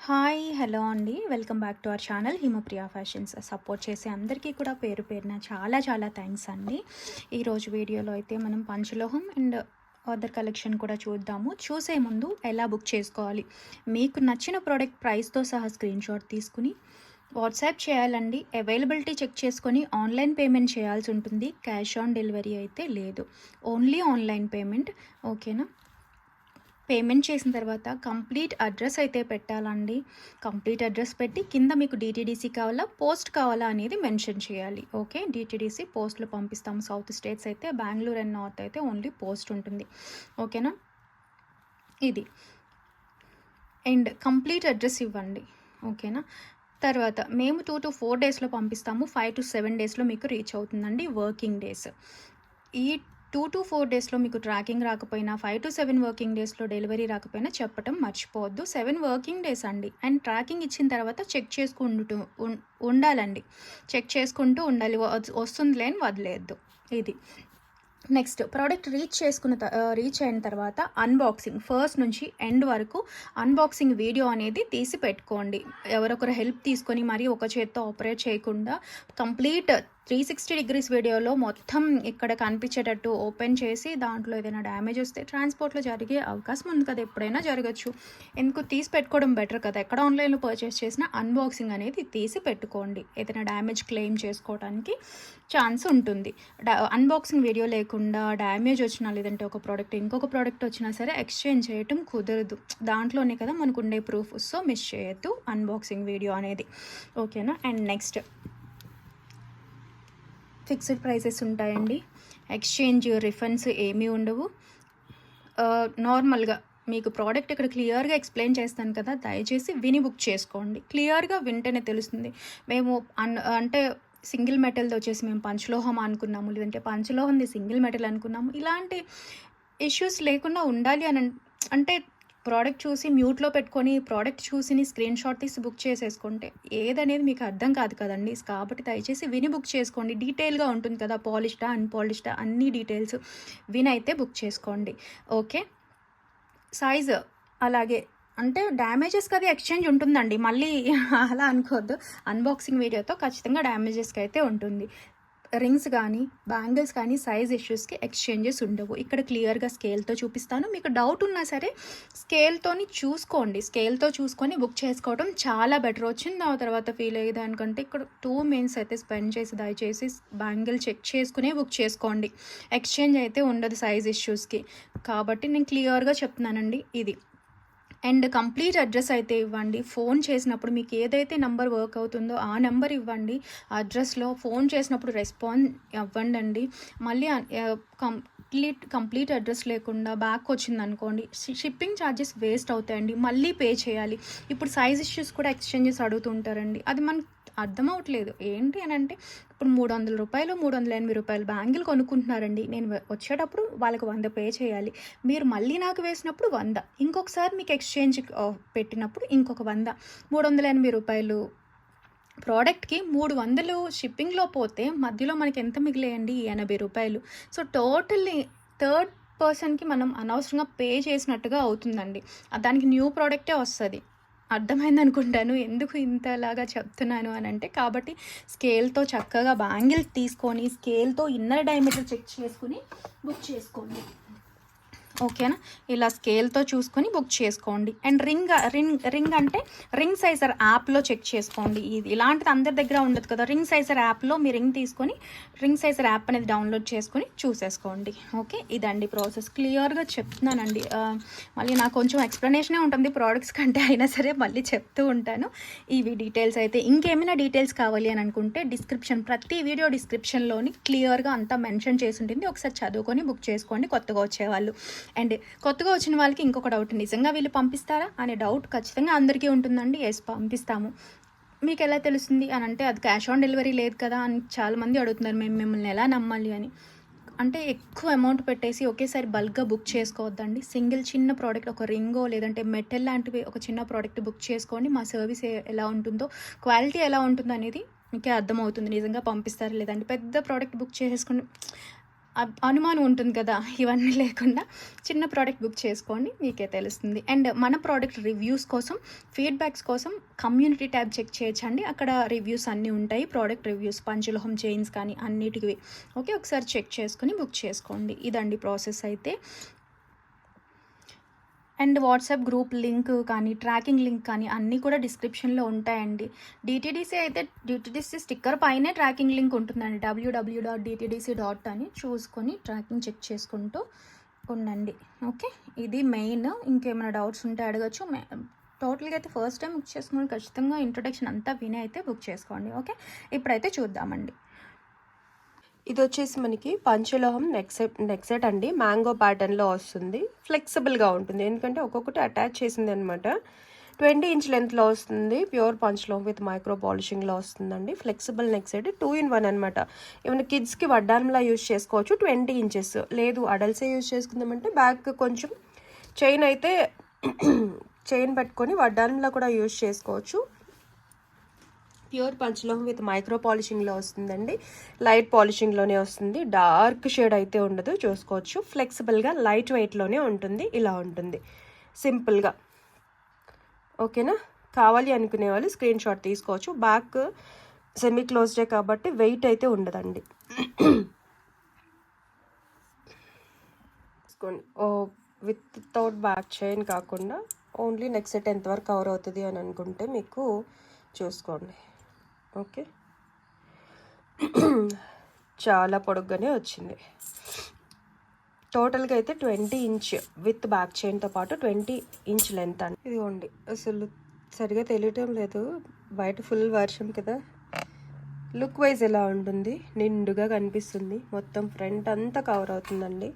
Hi hello అండి, welcome back to our channel Himapriya fashions. Support చేసే అందరికీ కూడా పేరు పేరున చాలా చాలా థ్యాంక్స్ అండి. ఈరోజు వీడియోలో అయితే మనం పంచలోహం అండ్ అదర్ కలెక్షన్ కూడా చూద్దాము. చూసే ముందు ఎలా బుక్ చేసుకోవాలి, మీకు నచ్చిన ప్రోడక్ట్ ప్రైస్తో సహా స్క్రీన్ షాట్ తీసుకుని వాట్సాప్ చేయాలండి. అవైలబిలిటీ చెక్ చేసుకొని ఆన్లైన్ పేమెంట్ చేయాల్సి ఉంటుంది. క్యాష్ ఆన్ డెలివరీ అయితే లేదు, ఓన్లీ ఆన్లైన్ పేమెంట్. ఓకేనా? పేమెంట్ చేసిన తర్వాత కంప్లీట్ అడ్రస్ అయితే పెట్టాలండి. కంప్లీట్ అడ్రస్ పెట్టి కింద మీకు డిటీడీసీ కావాలా పోస్ట్ కావాలా అనేది మెన్షన్ చేయాలి. ఓకే, డిటీడీసీ పోస్ట్లో పంపిస్తాము. సౌత్ స్టేట్స్ అయితే బెంగళూరు అండ్ నార్త్ అయితే ఓన్లీ పోస్ట్ ఉంటుంది. ఓకేనా? ఇది అండ్ కంప్లీట్ అడ్రస్ ఇవ్వండి. ఓకేనా? తర్వాత మేము 2 to 4 డేస్లో పంపిస్తాము. 5 to 7 డేస్లో మీకు రీచ్ అవుతుందండి, వర్కింగ్ డేస్. ఈ 2 to 4 డేస్లో మీకు ట్రాకింగ్ రాకపోయినా 5 to 7 వర్కింగ్ డేస్లో డెలివరీ రాకపోయినా చెప్పటం మర్చిపోవద్దు. 7 వర్కింగ్ డేస్ అండి. అండ్ ట్రాకింగ్ ఇచ్చిన తర్వాత చెక్ చేసుకుంటూ ఉండాలండి. చెక్ చేసుకుంటూ ఉండాలి, వస్తుందిలే అని వదిలేయద్దు. ఇది నెక్స్ట్ ప్రోడక్ట్ రీచ్ అయిన తర్వాత అన్బాక్సింగ్ ఫస్ట్ నుంచి ఎండ్ వరకు అన్బాక్సింగ్ వీడియో అనేది తీసి పెట్టుకోండి. ఎవరొకరు హెల్ప్ తీసుకొని మరి ఒక చేత్తో ఆపరేట్ చేయకుండా కంప్లీట్ 360 degrees వీడియోలో మొత్తం ఇక్కడ కనిపించేటట్టు ఓపెన్ చేసి దాంట్లో ఏదైనా డ్యామేజ్ వస్తే ట్రాన్స్పోర్ట్లో జరిగే అవకాశం ఉంది కదా, ఎప్పుడైనా జరగచ్చు. ఎందుకు తీసి పెట్టుకోవడం బెటర్ కదా. ఎక్కడ ఆన్లైన్లో పర్చేస్ చేసినా అన్బాక్సింగ్ అనేది తీసి పెట్టుకోండి, ఏదైనా డ్యామేజ్ క్లెయిమ్ చేసుకోవడానికి ఛాన్స్ ఉంటుంది. అన్బాక్సింగ్ వీడియో లేకుండా డ్యామేజ్ వచ్చినా లేదంటే ఒక ప్రోడక్ట్ ఇంకొక ప్రోడక్ట్ వచ్చినా సరే ఎక్స్చేంజ్ చేయటం కుదరదు. దాంట్లోనే కదా మనకు ఉండే ప్రూఫ్. సో మిస్ చేయొద్దు అన్బాక్సింగ్ వీడియో అనేది. ఓకేనా? అండ్ నెక్స్ట్ ఫిక్స్డ్ ప్రైసెస్ ఉంటాయండి. ఎక్స్చేంజ్ రిఫండ్స్ ఏమీ ఉండవు. నార్మల్గా మీకు ప్రోడక్ట్ ఇక్కడ క్లియర్గా ఎక్స్ప్లెయిన్ చేస్తాను కదా, దయచేసి విని బుక్ చేసుకోండి. క్లియర్గా వింటేనే తెలుస్తుంది. మేము అంటే సింగిల్ మెటల్ది వచ్చేసి మేము పంచలోహం అనుకున్నాము, లేదంటే పంచలోహంది సింగిల్ మెటల్ అనుకున్నాము. ఇలాంటి ఇష్యూస్ లేకుండా ఉండాలి అని అంటే ప్రోడక్ట్ చూసి మ్యూట్లో పెట్టుకొని ప్రోడక్ట్ చూసి స్క్రీన్ షాట్ తీసి బుక్ చేసేసుకుంటే ఏదనేది మీకు అర్థం కాదు కదండి. కాబట్టి దయచేసి విని బుక్ చేసుకోండి. డీటెయిల్గా ఉంటుంది కదా, పాలిష్డా అన్పాలిష్డా అన్ని డీటెయిల్స్ విని అయితే బుక్ చేసుకోండి. ఓకే, సైజ్ అలాగే అంటే డ్యామేజెస్కి అది ఎక్స్చేంజ్ ఉంటుందండి, మళ్ళీ అలా అనుకోవద్దు. అన్బాక్సింగ్ వీడియోతో ఖచ్చితంగా డ్యామేజెస్కి అయితే ఉంటుంది. రింగ్స్ కానీ బ్యాంగిల్స్ కానీ సైజ్ ఇష్యూస్కి ఎక్స్చేంజెస్ ఉండవు. ఇక్కడ క్లియర్గా స్కేల్తో చూపిస్తాను. మీకు డౌట్ ఉన్నా సరే స్కేల్తో చూసుకొని బుక్ చేసుకోవడం చాలా బెటర్. వచ్చింది ఆ తర్వాత ఫీల్ అయ్యేది అనుకంటే ఇక్కడ 2 minutes అయితే స్పెండ్ చేసి దయచేసి బ్యాంగిల్ చెక్ చేసుకునే బుక్ చేసుకోండి. ఎక్స్చేంజ్ అయితే ఉండదు సైజ్ ఇష్యూస్కి. కాబట్టి నేను క్లియర్గా చెప్తున్నానండి ఇది. అండ్ కంప్లీట్ అడ్రస్ అయితే ఇవ్వండి. ఫోన్ చేసినప్పుడు మీకు ఏదైతే నెంబర్ వర్క్ అవుతుందో ఆ నెంబర్ ఇవ్వండి. అడ్రస్లో ఫోన్ చేసినప్పుడు రెస్పాన్స్ ఇవ్వండి అండి. మళ్ళీ కంప్లీట్ అడ్రస్ లేకుండా బ్యాక్ వచ్చింది అనుకోండి, షిప్పింగ్ ఛార్జెస్ వేస్ట్ అవుతాయండి, మళ్ళీ పే చేయాలి. ఇప్పుడు సైజ్ ఇష్యూస్ కూడా ఎక్స్చేంజెస్ అడుగుతుంటారండి. అది మనకు అర్థం అవ్వట్లేదు. ఏంటి అని అంటే ఇప్పుడు 300 రూపాయలు 380 రూపాయలు బ్యాంగిల్ కొనుక్కుంటున్నారండి. నేను వచ్చేటప్పుడు వాళ్ళకి 100 పే చేయాలి. మీరు మళ్ళీ నాకు వేసినప్పుడు 100, ఇంకొకసారి మీకు ఎక్స్చేంజ్ పెట్టినప్పుడు ఇంకొక 100, 380 రూపాయలు ప్రోడక్ట్కి 300 షిప్పింగ్లో పోతే మధ్యలో మనకి ఎంత మిగిలేయండి? 80 రూపాయలు. సో టోటల్లీ థర్డ్ పర్సన్కి మనం అనవసరంగా పే చేసినట్టుగా అవుతుందండి. దానికి న్యూ ప్రోడక్టే వస్తుంది. అర్థమైంది అనుకుంటాను ఎందుకు ఇంతలాగా చెప్తున్నాను అని అంటే, కాబట్టి స్కేల్తో చక్కగా బ్యాంగిల్ తీసుకొని స్కేల్తో ఇన్నర్ డయామీటర్ చెక్ చేసుకుని బుక్ చేసుకోండి. ఓకేనా? ఇలా స్కేల్తో చూసుకొని బుక్ చేసుకోండి. అండ్ రింగ్ అంటే రింగ్ సైజర్ యాప్లో చెక్ చేసుకోండి. ఇది ఇలాంటిది అందరి దగ్గర ఉండదు కదా. రింగ్ సైజర్ యాప్లో మీ రింగ్ తీసుకొని రింగ్ సైజర్ యాప్ అనేది డౌన్లోడ్ చేసుకొని చూసేసుకోండి. ఓకే, ఇదండి ప్రాసెస్. క్లియర్గా చెప్తున్నానండి. మళ్ళీ నాకు కొంచెం ఎక్స్ప్లెనేషనే ఉంటుంది ప్రోడక్ట్స్ కంటే, అయినా సరే మళ్ళీ చెప్తూ ఉంటాను. ఇవి డీటెయిల్స్ అయితే ఇంకేమైనా డీటెయిల్స్ కావాలి అని అనుకుంటే ప్రతి వీడియో డిస్క్రిప్షన్లోని క్లియర్గా అంతా మెన్షన్ చేసి ఉంటుంది. ఒకసారి చదువుకొని బుక్ చేసుకోండి కొత్తగా వచ్చేవాళ్ళు. అండ్ కొత్తగా వచ్చిన వాళ్ళకి ఇంకొక డౌట్, నిజంగా వీళ్ళు పంపిస్తారా అనే డౌట్ ఖచ్చితంగా అందరికీ ఉంటుందండి. ఎస్, పంపిస్తాము. మీకు ఎలా తెలుస్తుంది అని అంటే అది క్యాష్ ఆన్ డెలివరీ లేదు కదా అని చాలామంది అడుగుతున్నారు. మేము మిమ్మల్ని ఎలా నమ్మాలి అని. అంటే ఎక్కువ అమౌంట్ పెట్టేసి ఒకేసారి బల్క్గా బుక్ చేసుకోవద్దండి. సింగిల్ చిన్న ప్రోడక్ట్, ఒక రింగో లేదంటే మెటల్ లాంటివి ఒక చిన్న ప్రోడక్ట్ బుక్ చేసుకోండి. మా సర్వీస్ ఎలా ఉంటుందో, క్వాలిటీ ఎలా ఉంటుందో అనేది మీకే అర్థమవుతుంది. నిజంగా పంపిస్తారా లేదంటే పెద్ద ప్రోడక్ట్ బుక్ చేసేసుకుని అనుమానం ఉంటుంది కదా, ఇవన్నీ లేకుండా చిన్న ప్రోడక్ట్ బుక్ చేసుకోండి, మీకే తెలుస్తుంది. అండ్ మన ప్రోడక్ట్ రివ్యూస్ కోసం, ఫీడ్బ్యాక్స్ కోసం కమ్యూనిటీ ట్యాబ్ చెక్ చేయొచ్చండి. అక్కడ రివ్యూస్ అన్నీ ఉంటాయి, ప్రోడక్ట్ రివ్యూస్, పంచలోహం చైన్స్ కానీ అన్నిటివి. ఓకే, ఒకసారి చెక్ చేసుకుని బుక్ చేసుకోండి. ఇదండి ప్రాసెస్ అయితే. అండ్ వాట్సాప్ గ్రూప్ లింక్ కానీ, ట్రాకింగ్ లింక్ కానీ అన్నీ కూడా డిస్క్రిప్షన్లో ఉంటాయండి. డిటీడీసీ అయితే డిటీడీసీ స్టిక్కర్ పైనే ట్రాకింగ్ లింక్ ఉంటుందండి, www.dtdc.in అని చూసుకొని ట్రాకింగ్ చెక్ చేసుకుంటూ ఉండండి. ఓకే, ఇది మెయిన్. ఇంకేమైనా డౌట్స్ ఉంటే అడగచ్చు. టోటల్గా అయితే ఫస్ట్ టైం బుక్ చేసుకుని ఖచ్చితంగా ఇంట్రొడక్షన్ అంతా విని అయితే బుక్ చేసుకోండి. ఓకే, ఇప్పుడైతే చూద్దామండి. ఇది వచ్చేసి మనకి పంచలోహం నెక్ సెట్ అండి. మ్యాంగో ప్యాటర్న్లో వస్తుంది. ఫ్లెక్సిబుల్గా ఉంటుంది, ఎందుకంటే ఒక్కొక్కటి అటాచ్ చేసింది అనమాట. 20 ఇంచ్ లెంత్లో వస్తుంది. ప్యూర్ పంచలోహం విత్ మైక్రో పాలిషింగ్లో వస్తుందండి. ఫ్లెక్సిబుల్ నెక్ సెట్ 2-in-1 అనమాట. ఏమైనా కిడ్స్కి వడ్డానంలా యూజ్ చేసుకోవచ్చు. 20 ఇంచెస్ లేదు అడల్ట్సే యూజ్ చేసుకుందామంటే బ్యాక్ కొంచెం చైన్ అయితే చైన్ పెట్టుకొని వడ్డానంలా కూడా యూజ్ చేసుకోవచ్చు. ప్యూర్ పంచలోహం విత్ మైక్రో పాలిషింగ్లో వస్తుందండి. లైట్ పాలిషింగ్లోనే వస్తుంది. డార్క్ షేడ్ అయితే ఉండదు, చూసుకోవచ్చు. ఫ్లెక్సిబుల్గా లైట్ వెయిట్లోనే ఉంటుంది. ఇలా ఉంటుంది సింపుల్గా. ఓకేనా, కావాలి అనుకునే వాళ్ళు స్క్రీన్ షాట్ తీసుకోవచ్చు. బ్యాక్ సెమీ క్లోజ్డే కాబట్టి వెయిట్ అయితే ఉండదండి. వితౌట్ బ్యాక్ చైన్ కాకుండా ఓన్లీ నెక్ సెట్ ఎంతవరకు కవర్ అవుతుంది అని అనుకుంటే మీకు చూసుకోండి. ఓకే, చాలా పొడుగ్గానే వచ్చింది. టోటల్గా అయితే 20 ఇంచ్ విత్ బ్యాక్ చైన్తో పాటు 20 ఇంచ్ లెంత్ అండి. ఇదిగోండి, అసలు సరిగా తెలియటం లేదు, బయట ఫుల్ వర్షం కదా. లుక్ వైజ్ ఎలా ఉంటుంది, నిండుగా కనిపిస్తుంది. మొత్తం ఫ్రంట్ అంతా కవర్ అవుతుందండి.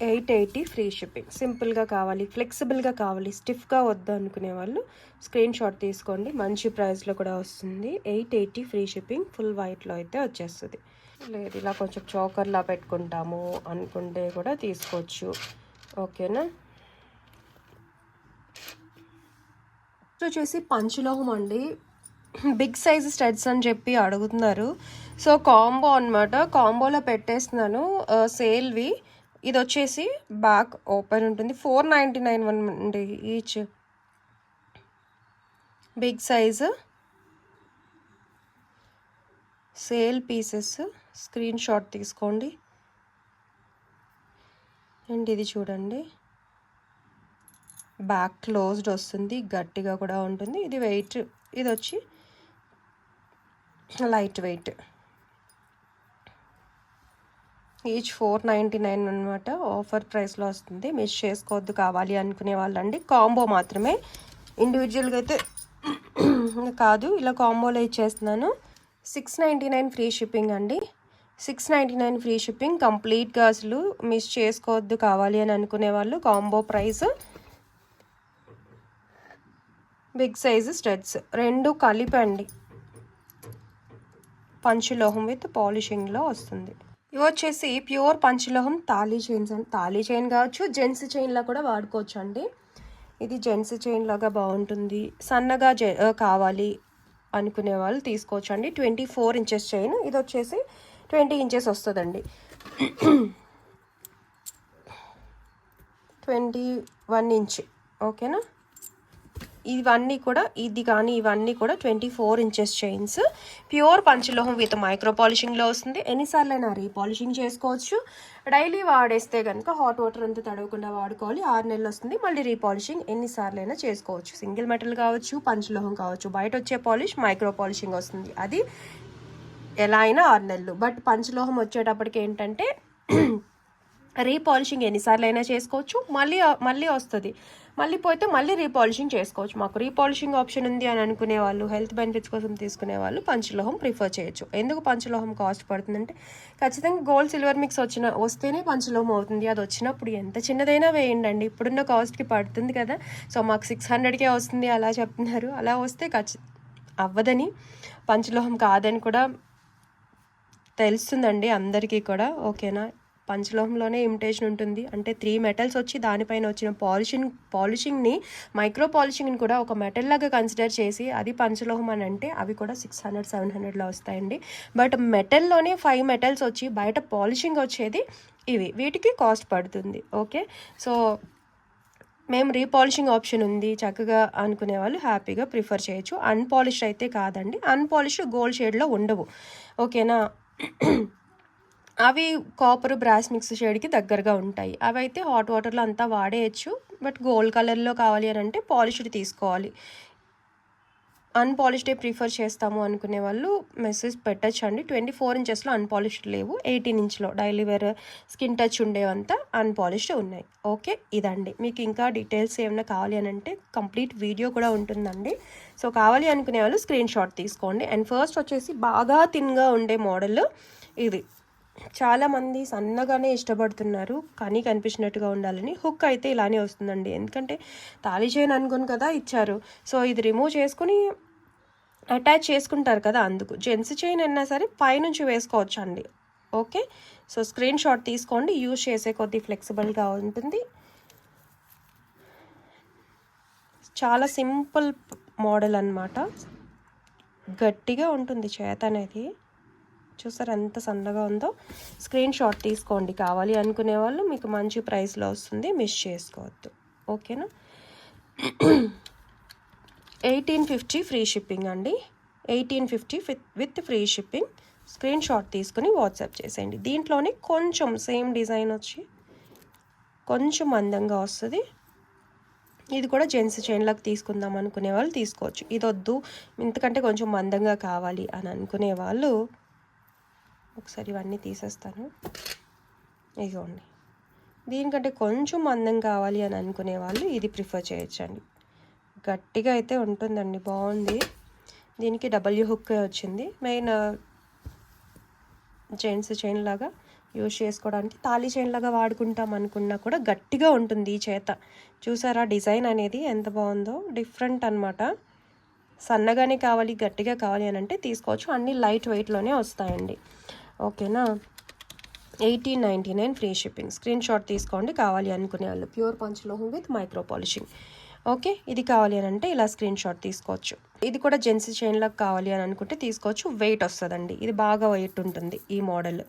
880 ఫ్రీ షిప్పింగ్. సింపుల్గా కావాలి, ఫ్లెక్సిబుల్గా కావాలి, స్టిఫ్గా వద్దు అనుకునే వాళ్ళు స్క్రీన్ షాట్ తీసుకోండి. మంచి ప్రైస్లో కూడా వస్తుంది. 880 ఫ్రీ షిప్పింగ్. ఫుల్ వైట్లో అయితే వచ్చేస్తుంది. లేదు ఇలా కొంచెం చోకర్లా పెట్టుకుంటాము అనుకుంటే కూడా తీసుకోవచ్చు. ఓకేనా, వచ్చేసి పంచలోహం అండి. బిగ్ సైజ్ స్టడ్స్ అని చెప్పి అడుగుతున్నారు. సో కాంబో అనమాట, కాంబోలో పెట్టేస్తున్నాను సేల్వి. ఇది వచ్చేసి బ్యాక్ ఓపెన్ ఉంటుంది. 499 అండి each. Big size sale pieces. Screenshot తీసుకోండి. అండ్ ఇది చూడండి, బ్యాక్ క్లోజ్డ్ వస్తుంది, గట్టిగా కూడా ఉంటుంది. ఇది వెయిట్, ఇది వచ్చి లైట్ వెయిట్. ఈచ్ 499 అనమాట. ఆఫర్ ప్రైస్లో వస్తుంది, మిస్ చేసుకోవద్దు కావాలి అనుకునే వాళ్ళండి. కాంబో మాత్రమే, ఇండివిజువల్గా అయితే కాదు, ఇలా కాంబోలో ఇచ్చేస్తున్నాను. 699 ఫ్రీ షిప్పింగ్ అండి. 699 ఫ్రీ షిప్పింగ్. కంప్లీట్గా అసలు మిస్ చేసుకోవద్దు కావాలి అని అనుకునే వాళ్ళు combo price. Big size studs రెండు కలిపండి. పంచలోహం విత్ పాలిషింగ్లో వస్తుంది. ఇవి వచ్చేసి ప్యూర్ పంచలోహం తాళీ చైన్స్ అండి. తాళీ చైన్ కావచ్చు, జెంట్స్ చైన్లా కూడా వాడుకోవచ్చు అండి. ఇది జెంట్స్ చైన్ లాగా బాగుంటుంది. సన్నగా కావాలి అనుకునే వాళ్ళు తీసుకోవచ్చు అండి. 24 ఇంచెస్ చైన్. ఇది వచ్చేసి 20 ఇంచెస్ వస్తుందండి. 21 ఇంచ్. ఓకేనా, ఇవన్నీ కూడా ఇవన్నీ కూడా 24 ఇంచెస్ చైన్స్. ప్యూర్ పంచలోహం విత్ మైక్రో పాలిషింగ్లో వస్తుంది. ఎన్నిసార్లు అయినా రీపాలిషింగ్ చేసుకోవచ్చు. డైలీ వాడేస్తే కనుక హాట్ వాటర్ అంతా తడవకుండా వాడుకోవాలి. 6 నెలలు వస్తుంది. మళ్ళీ రీపాలిషింగ్ ఎన్నిసార్లు అయినా చేసుకోవచ్చు. సింగిల్ మెటల్ కావచ్చు, పంచలోహం కావచ్చు. బయట వచ్చే పాలిష్ మైక్రో పాలిషింగ్ వస్తుంది, అది ఎలా అయినా 6 నెలలు. బట్ పంచలోహం వచ్చేటప్పటికి ఏంటంటే రీపాలిషింగ్ ఎన్నిసార్లు అయినా చేసుకోవచ్చు. మళ్ళీ వస్తుంది, మళ్ళీ పోతే మళ్ళీ రీపాలిషింగ్ చేసుకోవచ్చు. మాకు రీపాలిషింగ్ ఆప్షన్ ఉంది అని అనుకునే వాళ్ళు, హెల్త్ బెనిఫిట్స్ కోసం తీసుకునే వాళ్ళు పంచలోహం ప్రిఫర్ చేయొచ్చు. ఎందుకు పంచలోహం కాస్ట్ పడుతుందంటే ఖచ్చితంగా గోల్డ్ సిల్వర్ మిక్స్ వస్తేనే పంచలోహం అవుతుంది. అది వచ్చినప్పుడు ఎంత చిన్నదైనా వేయండి, ఇప్పుడున్న కాస్ట్కి పడుతుంది కదా. సో మాకు 600కే వస్తుంది అలా చెప్తున్నారు. అలా వస్తే అవ్వదని, పంచలోహం కాదని కూడా తెలుస్తుందండి అందరికీ కూడా. ఓకేనా, పంచలోహంలోనే ఇమిటేషన్ ఉంటుంది. అంటే 3 మెటల్స్ వచ్చి దానిపైన వచ్చిన పాలిషింగ్ని మైక్రో పాలిషింగ్ని కూడా ఒక మెటల్ లాగా కన్సిడర్ చేసి అది పంచలోహం అని అంటే అవి కూడా 600-700లో వస్తాయండి. బట్ మెటల్లోనే 5 మెటల్స్ వచ్చి బయట పాలిషింగ్ వచ్చేది ఇవి. వీటికి కాస్ట్ పడుతుంది. ఓకే, సో మేము రీపాలిషింగ్ ఆప్షన్ ఉంది చక్కగా అనుకునే వాళ్ళు హ్యాపీగా ప్రిఫర్ చేయొచ్చు. అన్పాలిష్డ్ అయితే కాదండి, అన్పాలిష్డ్ గోల్డ్ షేడ్లో ఉండవు. ఓకేనా, అవి కాపర్ బ్రాస్ మిక్స్ షేడ్కి దగ్గరగా ఉంటాయి. అవి అయితే హాట్ వాటర్లో అంతా వాడేయచ్చు. బట్ గోల్డ్ కలర్లో కావాలి అని అంటే పాలిష్డ్ తీసుకోవాలి. అన్పాలిష్డే ప్రిఫర్ చేస్తాము అనుకునే వాళ్ళు మెసేజ్ పెట్టచ్చు అండి. 24 ఇంచెస్లో అన్పాలిష్డ్ లేవు, 18 ఇంచ్లో డైలీ వేర్ స్కిన్ టచ్ ఉండేవంతా అన్పాలిష్డ్ ఉన్నాయి. ఓకే, ఇదండి. మీకు ఇంకా డీటెయిల్స్ ఏమైనా కావాలి అని అంటే కంప్లీట్ వీడియో కూడా ఉంటుందండి. సో కావాలి అనుకునే వాళ్ళు స్క్రీన్ షాట్ తీసుకోండి. అండ్ ఫస్ట్ వచ్చేసి బాగా థిన్గా ఉండే మోడల్ ఇది. చాలామంది సన్నగానే ఇష్టపడుతున్నారు కానీ కనిపించినట్టుగా ఉండాలని. హుక్ అయితే ఇలానే వస్తుందండి, ఎందుకంటే తాళీ చైన్ అనుకుని కదా ఇచ్చారు. సో ఇది రిమూవ్ చేసుకుని అటాచ్ చేసుకుంటారు కదా, అందుకు. జెంట్స్ చైన్ అయినా సరే పైనుంచి వేసుకోవచ్చు అండి. ఓకే, సో స్క్రీన్ షాట్ తీసుకోండి. యూజ్ చేసే కొద్దీ ఫ్లెక్సిబుల్గా ఉంటుంది. చాలా సింపుల్ మోడల్ అన్నమాట. గట్టిగా ఉంటుంది చేత అనేది. చూసారు ఎంత సన్నగా ఉందో. స్క్రీన్ షాట్ తీసుకోండి కావాలి అనుకునే వాళ్ళు. మీకు మంచి ప్రైస్లో వస్తుంది, మిస్ చేసుకోవద్దు. ఓకేనా, 1850 ఫ్రీ షిప్పింగ్ అండి. 1850 with free shipping. Screenshot తీసుకుని వాట్సాప్ చేసేయండి. దీంట్లోనే కొంచెం సేమ్ డిజైన్ వచ్చి కొంచెం అందంగా వస్తుంది. ఇది కూడా జెంట్స్ చైన్లకు తీసుకుందాం అనుకునే వాళ్ళు తీసుకోవచ్చు. ఇది వద్దు, ఇంతకంటే కొంచెం మందంగా కావాలి అని అనుకునే వాళ్ళు ఒకసారి ఇవన్నీ తీసేస్తాను. ఇదిగోండి, దీనికంటే కొంచెం అందం కావాలి అని అనుకునే వాళ్ళు ఇది ప్రిఫర్ చేయొచ్చండి. గట్టిగా అయితే ఉంటుందండి, బాగుంది. దీనికి డబ్ల్యూ హుక్ వచ్చింది. మెయిన్ జెంట్స్ చైన్ లాగా యూజ్ చేసుకోవడానికి తాళీ చైన్ లాగా వాడుకుంటాం అనుకున్నా కూడా గట్టిగా ఉంటుంది ఈ చేత. చూసారా డిజైన్ అనేది ఎంత బాగుందో, డిఫరెంట్ అనమాట. సన్నగానే కావాలి గట్టిగా కావాలి అని అంటే తీసుకోవచ్చు. అన్నీ లైట్ వెయిట్లోనే వస్తాయండి. ఓకేనా, 1899 ఫ్రీ షిప్పింగ్. స్క్రీన్ షాట్ తీసుకోండి కావాలి అనుకునే వాళ్ళు. ప్యూర్ పంచలోహం విత్ మైక్రో పాలిషింగ్. ఓకే, ఇది కావాలి అని అంటే ఇలా స్క్రీన్ షాట్ తీసుకోవచ్చు. ఇది కూడా జెంట్స్ చైన్లకు కావాలి అని అనుకుంటే తీసుకోవచ్చు. వెయిట్ వస్తుందండి, ఇది బాగా వెయిట్ ఉంటుంది ఈ మోడల్.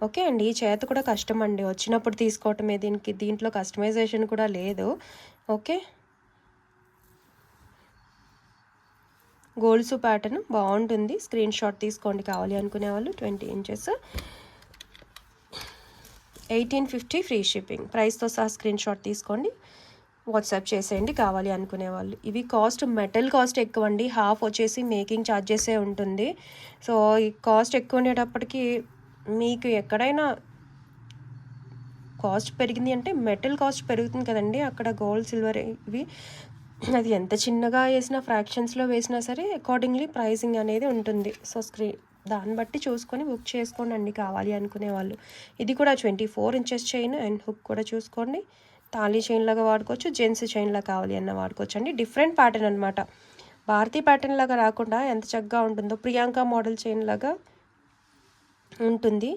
ఓకే అండి, ఈ చేత కూడా కష్టం అండి, వచ్చినప్పుడు తీసుకోవటమే. దీంట్లో కస్టమైజేషన్ కూడా లేదు. ఓకే, గోల్డ్స్ ప్యాటర్న్ బాగుంటుంది. స్క్రీన్ షాట్ తీసుకోండి కావాలి అనుకునే వాళ్ళు. 20 ఇంచెస్, 1850 ఫ్రీ షిప్పింగ్. ప్రైస్తో సహా స్క్రీన్ షాట్ తీసుకోండి, వాట్సాప్ చేసేయండి కావాలి అనుకునే వాళ్ళు. ఇవి కాస్ట్ మెటల్ కాస్ట్ ఎక్కువ అండి. హాఫ్ వచ్చేసి మేకింగ్ ఛార్జెసే ఉంటుంది. సో ఈ కాస్ట్ ఎక్కువ ఉండేటప్పటికి మీకు ఎక్కడైనా కాస్ట్ పెరిగింది అంటే మెటల్ కాస్ట్ పెరుగుతుంది కదండి. అక్కడ గోల్డ్ సిల్వర్ ఇవి అది ఎంత చిన్నగా వేసినా ఫ్రాక్షన్స్లో వేసినా సరే అకార్డింగ్లీ ప్రైసింగ్ అనేది ఉంటుంది. సో దాన్ని బట్టి చూసుకొని బుక్ చేసుకోండి అండి కావాలి అనుకునే వాళ్ళు. ఇది కూడా 24 ఇంచెస్ చైన్ అండ్ హుక్ కూడా చూసుకోండి. తాళీ చైన్ లాగా వాడుకోవచ్చు, జెంట్స్ చైన్ లాగా కావాలి అన్న వాడుకోవచ్చు అండి. డిఫరెంట్ ప్యాటర్న్ అనమాట. భారతీ ప్యాటర్న్ లాగా రాకుండా ఎంత చక్కగా ఉంటుందో, ప్రియాంక మోడల్ చైన్ లాగా ఉంటుంది.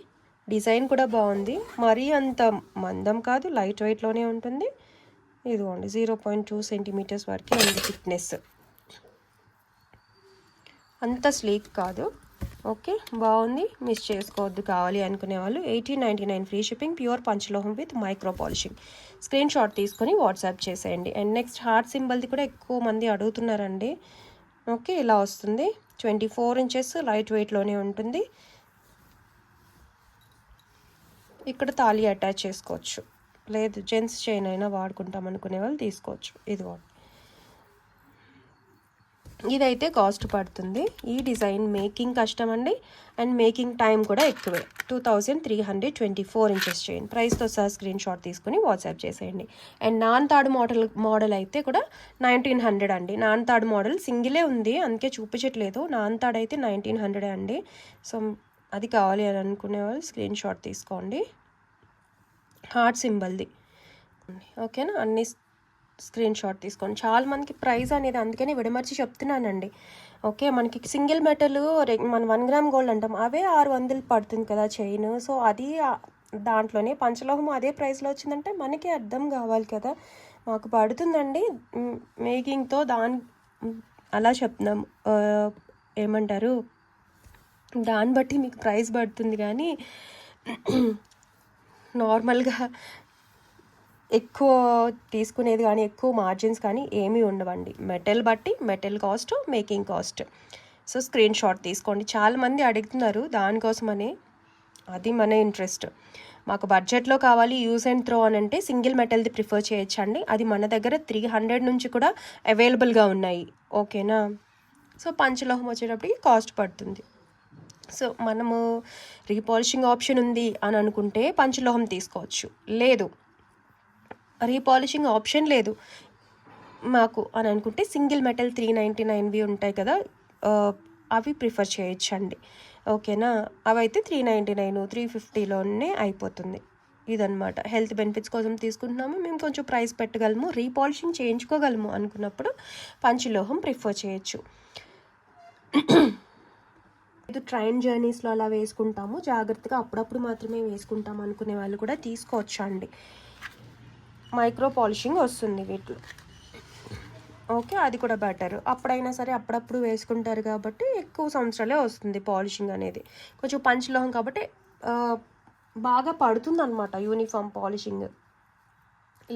డిజైన్ కూడా బాగుంది, మరీ అంత మందం కాదు, లైట్ వెయిట్లోనే ఉంటుంది. ఇదిగోండి 0.2 సెంటీమీటర్స్ వరకు ఉంది థిక్నెస్, అంత స్లీక్ కాదు. ఓకే, బాగుంది, మిస్ చేసుకోవద్దు కావాలి అనుకునే వాళ్ళు. 1899 ఫ్రీ షిప్పింగ్, ప్యూర్ పంచలోహం with micro polishing. Screenshot తీసుకొని వాట్సాప్ చేసేయండి. అండ్ నెక్స్ట్ హార్ట్ సింబల్ది కూడా ఎక్కువ మంది అడుగుతున్నారండి. ఓకే, ఇలా వస్తుంది. 24 ఇంచెస్ లైట్ వెయిట్లోనే ఉంటుంది. ఇక్కడ తాళి అటాచ్ చేసుకోవచ్చు, లేదు జెంట్స్ చైన్ అయినా వాడుకుంటాం అనుకునే వాళ్ళు తీసుకోవచ్చు. ఇదిగోండి, ఇదైతే కాస్ట్ పడుతుంది. ఈ డిజైన్ మేకింగ్ కష్టం అండి, అండ్ మేకింగ్ టైం కూడా ఎక్కువే. 2324 ఇంచెస్ చైన్. ప్రైస్తో సహా స్క్రీన్ షాట్ తీసుకుని వాట్సాప్ చేసేయండి. అండ్ నాన్ తాడు మోడల్ అయితే కూడా 1900 అండి. నాన్ తాడు మోడల్ సింగిలే ఉంది, అందుకే చూపించట్లేదు. నాన్ తాడు అయితే 1900 అండి. సో అది కావాలి అని అనుకునే వాళ్ళు స్క్రీన్ షాట్ తీసుకోండి. హార్ట్ సింబల్ది. ఓకేనా, అన్ని స్క్రీన్ షాట్ తీసుకోండి. చాలా మందికి ప్రైస్ అనేది అందుకని విడమర్చి చెప్తున్నానండి. ఓకే, మనకి సింగిల్ మెటల్ మన 1 గ్రామ్ గోల్డ్ అంటాం, అవే 600 పడుతుంది కదా చైన్. సో అది దాంట్లోనే పంచలోహం అదే ప్రైస్లో వచ్చిందంటే మనకి అర్థం కావాలి కదా, మాకు పడుతుందండి మేకింగ్తో అలా చెప్తున్నాం, ఏమంటారు, దాన్ని బట్టి మీకు ప్రైస్ పడుతుంది. కానీ నార్మల్గా ఎక్కువ తీసుకునేది కానీ ఎక్కువ మార్జిన్స్ కానీ ఏమీ ఉండవండి. మెటల్ బట్టి metal cost, making cost. So screenshot తీసుకోండి. చాలామంది అడుగుతున్నారు దానికోసమని, అది మన ఇంట్రెస్ట్. మాకు బడ్జెట్లో కావాలి యూజ్ అండ్ త్రో అని అంటే సింగిల్ మెటల్ది ప్రిఫర్ చేయొచ్చండి. అది మన దగ్గర 300 నుంచి కూడా అవైలబుల్గా ఉన్నాయి. ఓకేనా. సో పంచలోహం వచ్చేటప్పటికి కాస్ట్ పడుతుంది. సో మనము రీపాలిషింగ్ ఆప్షన్ ఉంది అని అనుకుంటే పంచలోహం తీసుకోవచ్చు. లేదు, రీపాలిషింగ్ ఆప్షన్ లేదు మాకు అని అనుకుంటే సింగిల్ మెటల్ 399వి ఉంటాయి కదా, అవి ప్రిఫర్ చేయొచ్చండి. ఓకేనా. అవి అయితే 399, 350లోనే అయిపోతుంది. ఇదనమాట. హెల్త్ బెనిఫిట్స్ కోసం తీసుకుంటున్నాము, మేము కొంచెం ప్రైస్ పెట్టగలము, రీపాలిషింగ్ చేయించుకోగలము అనుకున్నప్పుడు పంచలోహం ప్రిఫర్ చేయొచ్చు. ఇది ట్రైన్ జర్నీస్లో అలా వేసుకుంటాము, జాగ్రత్తగా అప్పుడప్పుడు మాత్రమే వేసుకుంటాము అనుకునే వాళ్ళు కూడా తీసుకోవచ్చు అండి. మైక్రో పాలిషింగ్ వస్తుంది వీటిలో. ఓకే, అది కూడా బెటర్. అప్పుడైనా సరే అప్పుడప్పుడు వేసుకుంటారు కాబట్టి ఎక్కువ సంవత్సరాలే వస్తుంది పాలిషింగ్ అనేది. కొంచెం పంచలోహం కాబట్టి బాగా పడుతుంది అనమాట యూనిఫామ్ పాలిషింగ్.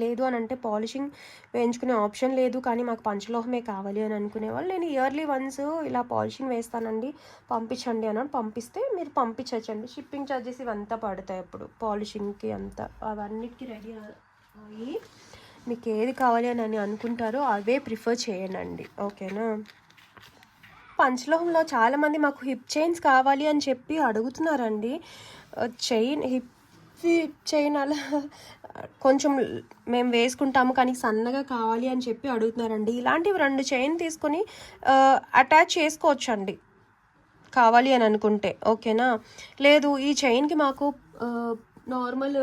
లేదు అని అంటే పాలిషింగ్ వేయించుకునే ఆప్షన్ లేదు కానీ మాకు పంచలోహమే కావాలి అని అనుకునే వాళ్ళు, నేను ఇయర్లీ వన్స్ ఇలా పాలిషింగ్ వేస్తానండి పంపించండి అని పంపిస్తే మీరు పంపించచ్చండి. షిప్పింగ్ ఛార్జెస్ ఇవంతా పడతాయి అప్పుడు పాలిషింగ్కి అంతా, అవన్నిటికీ రెడీ అయ్యి మీకు ఏది కావాలి అని అనుకుంటారో అవే ప్రిఫర్ చేయండి. ఓకేనా. పంచలోహంలో చాలామంది మాకు హిప్ చైన్స్ కావాలి అని చెప్పి అడుగుతున్నారండి. హిప్ చైన్ అలా కొంచెం మేము వేసుకుంటాము కానీ సన్నగా కావాలి అని చెప్పి అడుగుతున్నారండి. ఇలాంటివి 2 చైన్ తీసుకొని అటాచ్ చేసుకోవచ్చండి కావాలి అని అనుకుంటే. ఓకేనా. లేదు ఈ చైన్కి మాకు నార్మల్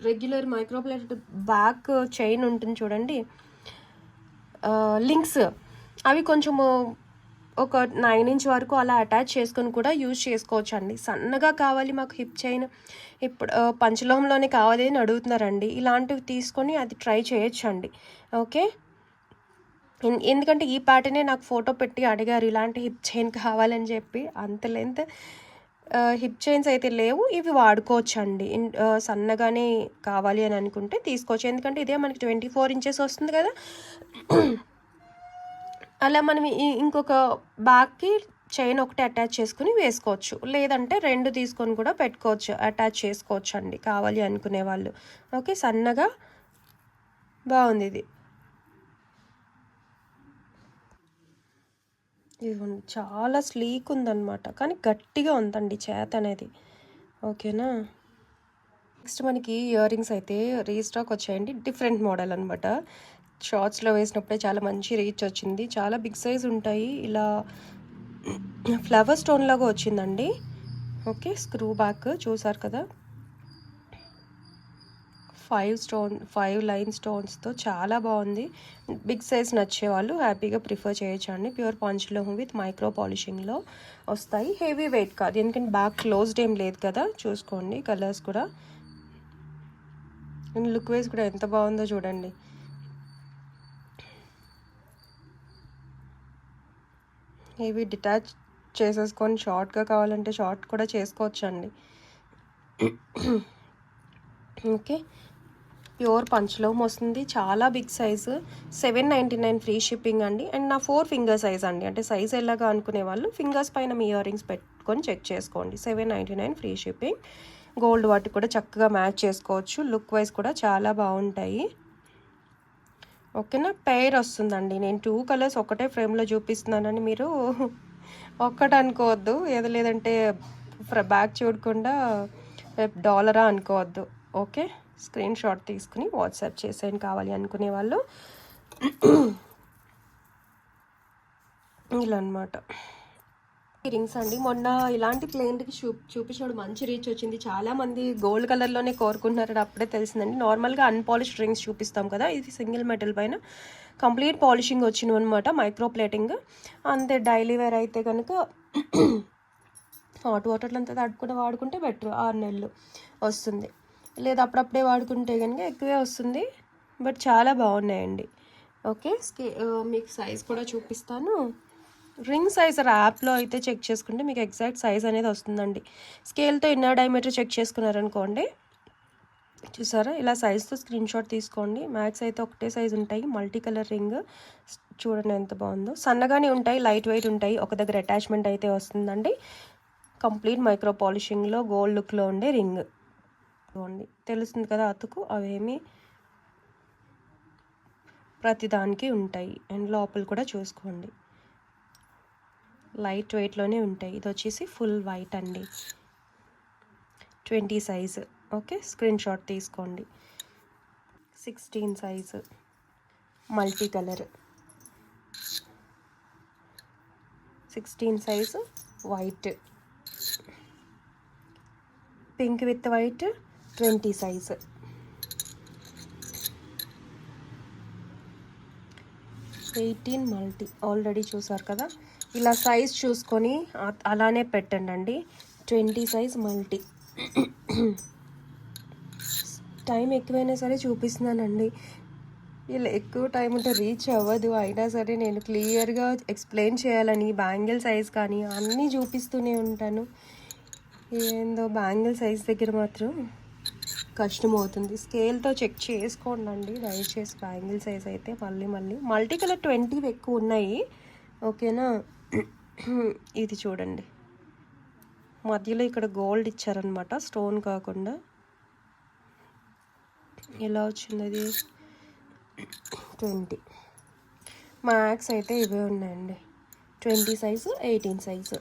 రెగ్యులర్ మైక్రోప్లేట్ బ్యాక్ చైన్ ఉంటుంది చూడండి, లింక్స్, అవి కొంచెము ఒక 9 ఇంచ్ వరకు అలా అటాచ్ చేసుకొని కూడా యూజ్ చేసుకోవచ్చు అండి. సన్నగా కావాలి మాకు హిప్ చైన్ ఇప్పుడు పంచలోహంలోనే కావాలి అని అడుగుతున్నారండి, ఇలాంటివి తీసుకొని అది ట్రై చేయొచ్చు అండి. ఓకే. ఎందుకంటే ఈ ప్యాటర్నే నాకు ఫోటో పెట్టి అడిగారు ఇలాంటి హిప్ చైన్ కావాలని చెప్పి. అంత లెంత్ హిప్ చైన్స్ అయితే లేవు, ఇవి వాడుకోవచ్చు అండి. సన్నగానే కావాలి అని అనుకుంటే తీసుకోవచ్చు, ఎందుకంటే ఇదే మనకి 24 ఇంచెస్ వస్తుంది కదా. అలా మనం ఇంకొక బ్యాగ్కి చైన్ ఒకటి అటాచ్ చేసుకుని వేసుకోవచ్చు, లేదంటే 2 తీసుకొని కూడా పెట్టుకోవచ్చు, అటాచ్ చేసుకోవచ్చు అండి కావాలి అనుకునే వాళ్ళు. ఓకే, సన్నగా బాగుంది ఇది. ఇదిగోండి, చాలా స్లీక్ ఉందన్నమాట కానీ గట్టిగా ఉందండి చేత అనేది. ఓకేనా. నెక్స్ట్ మనకి ఇయర్ రింగ్స్ అయితే రీస్టాక్ వచ్చాయండి, డిఫరెంట్ మోడల్ అనమాట. షార్ట్స్లో వేసినప్పుడే చాలా మంచి రీచ్ వచ్చింది, చాలా బిగ్ సైజ్ ఉంటాయి. ఇలా ఫ్లవర్ స్టోన్ లాగా వచ్చిందండి. ఓకే, స్క్రూ బ్యాక్ చూసారు కదా, 5 లైన్ స్టోన్స్తో చాలా బాగుంది. బిగ్ సైజ్ నచ్చే వాళ్ళు హ్యాపీగా ప్రిఫర్ చేయొచ్చు అండి. ప్యూర్ పంచలోహం విత్ మైక్రో పాలిషింగ్లో వస్తాయి. హెవీ వెయిట్ కాదు, ఎందుకంటే బ్యాక్ క్లోజ్డ్ ఏం లేదు కదా. చూసుకోండి కలర్స్ కూడా, అండ్ లుక్ వైజ్ కూడా ఎంత బాగుందో చూడండి. ఇవి డిటాచ్ చేసేసుకొని షార్ట్గా కావాలంటే షార్ట్ కూడా చేసుకోవచ్చు అండి. ఓకే, ప్యూర్ పంచలోహం వస్తుంది, చాలా బిగ్ సైజు, 799 ఫ్రీ షిప్పింగ్ అండి. అండ్ నా 4 ఫింగర్ సైజ్ అండి, అంటే సైజ్ ఎలాగా అనుకునే వాళ్ళు ఫింగర్స్ పైన మీ ఇయర్ రింగ్స్ పెట్టుకొని చెక్ చేసుకోండి. 799 ఫ్రీ షిప్పింగ్. గోల్డ్ వాటి కూడా చక్కగా మ్యాచ్ చేసుకోవచ్చు, లుక్ వైజ్ కూడా చాలా బాగుంటాయి. ఓకేనా. పెయిర్ వస్తుందండి, నేను 2 కలర్స్ ఒకటే ఫ్రేమ్లో చూపిస్తున్నానని మీరు ఒక్కటి అనుకోవద్దు, ఏదో లేదంటే బ్యాక్ చూడకుండా డాలరా అనుకోవద్దు. ఓకే, స్క్రీన్ షాట్ తీసుకుని వాట్సాప్ చేసేయండి కావాలి అనుకునే వాళ్ళు. ఇలా అనమాట రింగ్స్ అండి. మొన్న ఇలాంటి ప్లేన్కి చూపించినప్పుడు మంచి రీచ్ వచ్చింది, చాలామంది గోల్డ్ కలర్లోనే కోరుకుంటున్నారు, అప్పుడే తెలిసిందండి. నార్మల్గా అన్పాలిష్డ్ రింగ్స్ చూపిస్తాం కదా, ఇది సింగిల్ మెటల్ పైన కంప్లీట్ పాలిషింగ్ వచ్చినవి అనమాట, మైక్రో ప్లేటింగ్ అంతే. డైలీ వేర్ అయితే కనుక హాట్ వాటర్లో అంతా తడుపుకుంటే వాడుకుంటే బెటర్, 6 నెలలు వస్తుంది. లేదా అప్పుడప్పుడే వాడుకుంటే కనుక ఎక్కువే వస్తుంది. బట్ చాలా బాగున్నాయండి. ఓకే, మీకు సైజ్ కూడా చూపిస్తాను. రింగ్ సైజ్ యాప్లో అయితే చెక్ చేసుకుంటే మీకు ఎగ్జాక్ట్ సైజ్ అనేది వస్తుందండి. స్కేల్తో ఇన్నర్ డయామీటర్ చెక్ చేసుకున్నారనుకోండి, చూసారా ఇలా సైజ్తో స్క్రీన్ షాట్ తీసుకోండి. మ్యాక్స్ అయితే ఒకటే సైజ్ ఉంటాయి. మల్టీ కలర్ రింగ్ చూడండి ఎంత బాగుందో. సన్నగానే ఉంటాయి, లైట్ వెయిట్ ఉంటాయి. ఒక దగ్గర అటాచ్మెంట్ అయితే వస్తుందండి. కంప్లీట్ మైక్రో పాలిషింగ్లో గోల్డ్ లుక్లో ఉండే రింగ్ చూడండి. తెలుస్తుంది కదా అతుకు, అవేమి ప్రతిదానికి ఉంటాయి. అండ్ లోపల కూడా చూసుకోండి, లైట్ వెయిట్లోనే ఉంటాయి. ఇది వచ్చేసి ఫుల్ వైట్ అండి, 20 సైజు. ఓకే, స్క్రీన్ షాట్ తీసుకోండి. 16 size multi colour, 16 size white, pink with white 20 size, 18 multi already చూసారు కదా. ఇలా సైజ్ చూసుకొని అలానే పెట్టండి. 20 సైజ్ మల్టీ. టైం ఎక్కువైనా సరే చూపిస్తున్నానండి. ఇలా ఎక్కువ టైం ఉంటే రీచ్ అవ్వదు. అయినా సరే నేను క్లియర్గా ఎక్స్ప్లెయిన్ చేయాలని బ్యాంగిల్ సైజ్ కానీ అన్నీ చూపిస్తూనే ఉంటాను. ఏందో బ్యాంగిల్ సైజ్ దగ్గర మాత్రం కష్టమవుతుంది. స్కేల్తో చెక్ చేసుకోండి దయచేసి. బ్యాంగిల్ సైజ్ అయితే మళ్ళీ మల్టీ కలర్ 20 ఎక్కువ ఉన్నాయి. ఓకేనా, ఇది చూడండి మధ్యలో ఇక్కడ గోల్డ్ ఇచ్చారనమాట, స్టోన్ కాకుండా. ఎలా వచ్చింది అది? 20 మ్యాక్స్ అయితే ఇవే ఉన్నాయండి. 20 సైజు, 18 సైజు,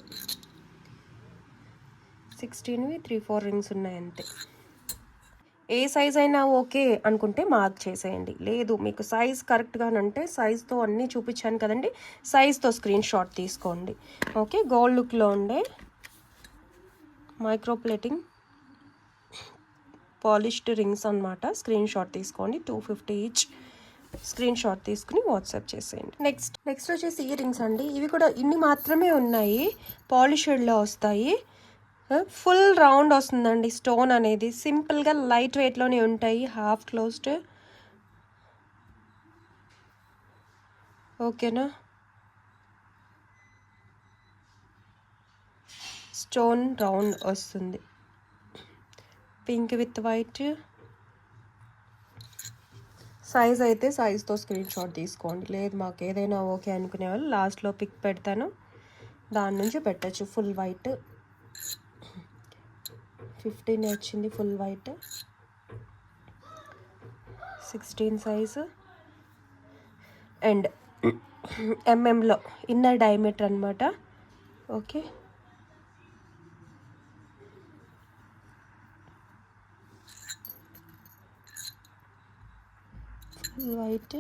16వి 3-4 రింగ్స్ ఉన్నాయి అంతే. ఏ సైజ్ అయినా ఓకే అనుకుంటే మార్క్ చేసేయండి. లేదు మీకు సైజ్ కరెక్ట్గానంటే సైజ్తో అన్నీ చూపించాను కదండి, సైజ్తో స్క్రీన్ షాట్ తీసుకోండి. ఓకే, గోల్డ్ లుక్లో ఉండే మైక్రో ప్లేటింగ్ పాలిష్డ్ రింగ్స్ అనమాట. స్క్రీన్ షాట్ తీసుకోండి. 250 ఈచ్. స్క్రీన్ షాట్ తీసుకుని వాట్సాప్ చేసేయండి. నెక్స్ట్ వచ్చేసి ఈ రింగ్స్ అండి. ఇవి కూడా ఇన్ని మాత్రమే ఉన్నాయి, పాలిష్డ్లో వస్తాయి. ఫుల్ రౌండ్ వస్తుందండి స్టోన్ అనేది. సింపుల్గా లైట్ వెయిట్లోనే ఉంటాయి, హాఫ్ క్లోజ్డ్. ఓకేనా, స్టోన్ రౌండ్ వస్తుంది. Pink with white. సైజ్ అయితే సైజ్తో స్క్రీన్ షాట్ తీసుకోండి. లేదు మాకు ఏదైనా ఓకే అనుకునే వాళ్ళు లాస్ట్లో పిక్ పెడతాను, దాని నుంచి పెట్టచ్చు. ఫుల్ వైట్ 15 వచ్చింది, ఫుల్ వైట్ 16 సైజు. అండ్ ఎంఎంలో ఇన్నర్ డయామీటర్ అనమాట. ఓకే, ఫుల్ వైట్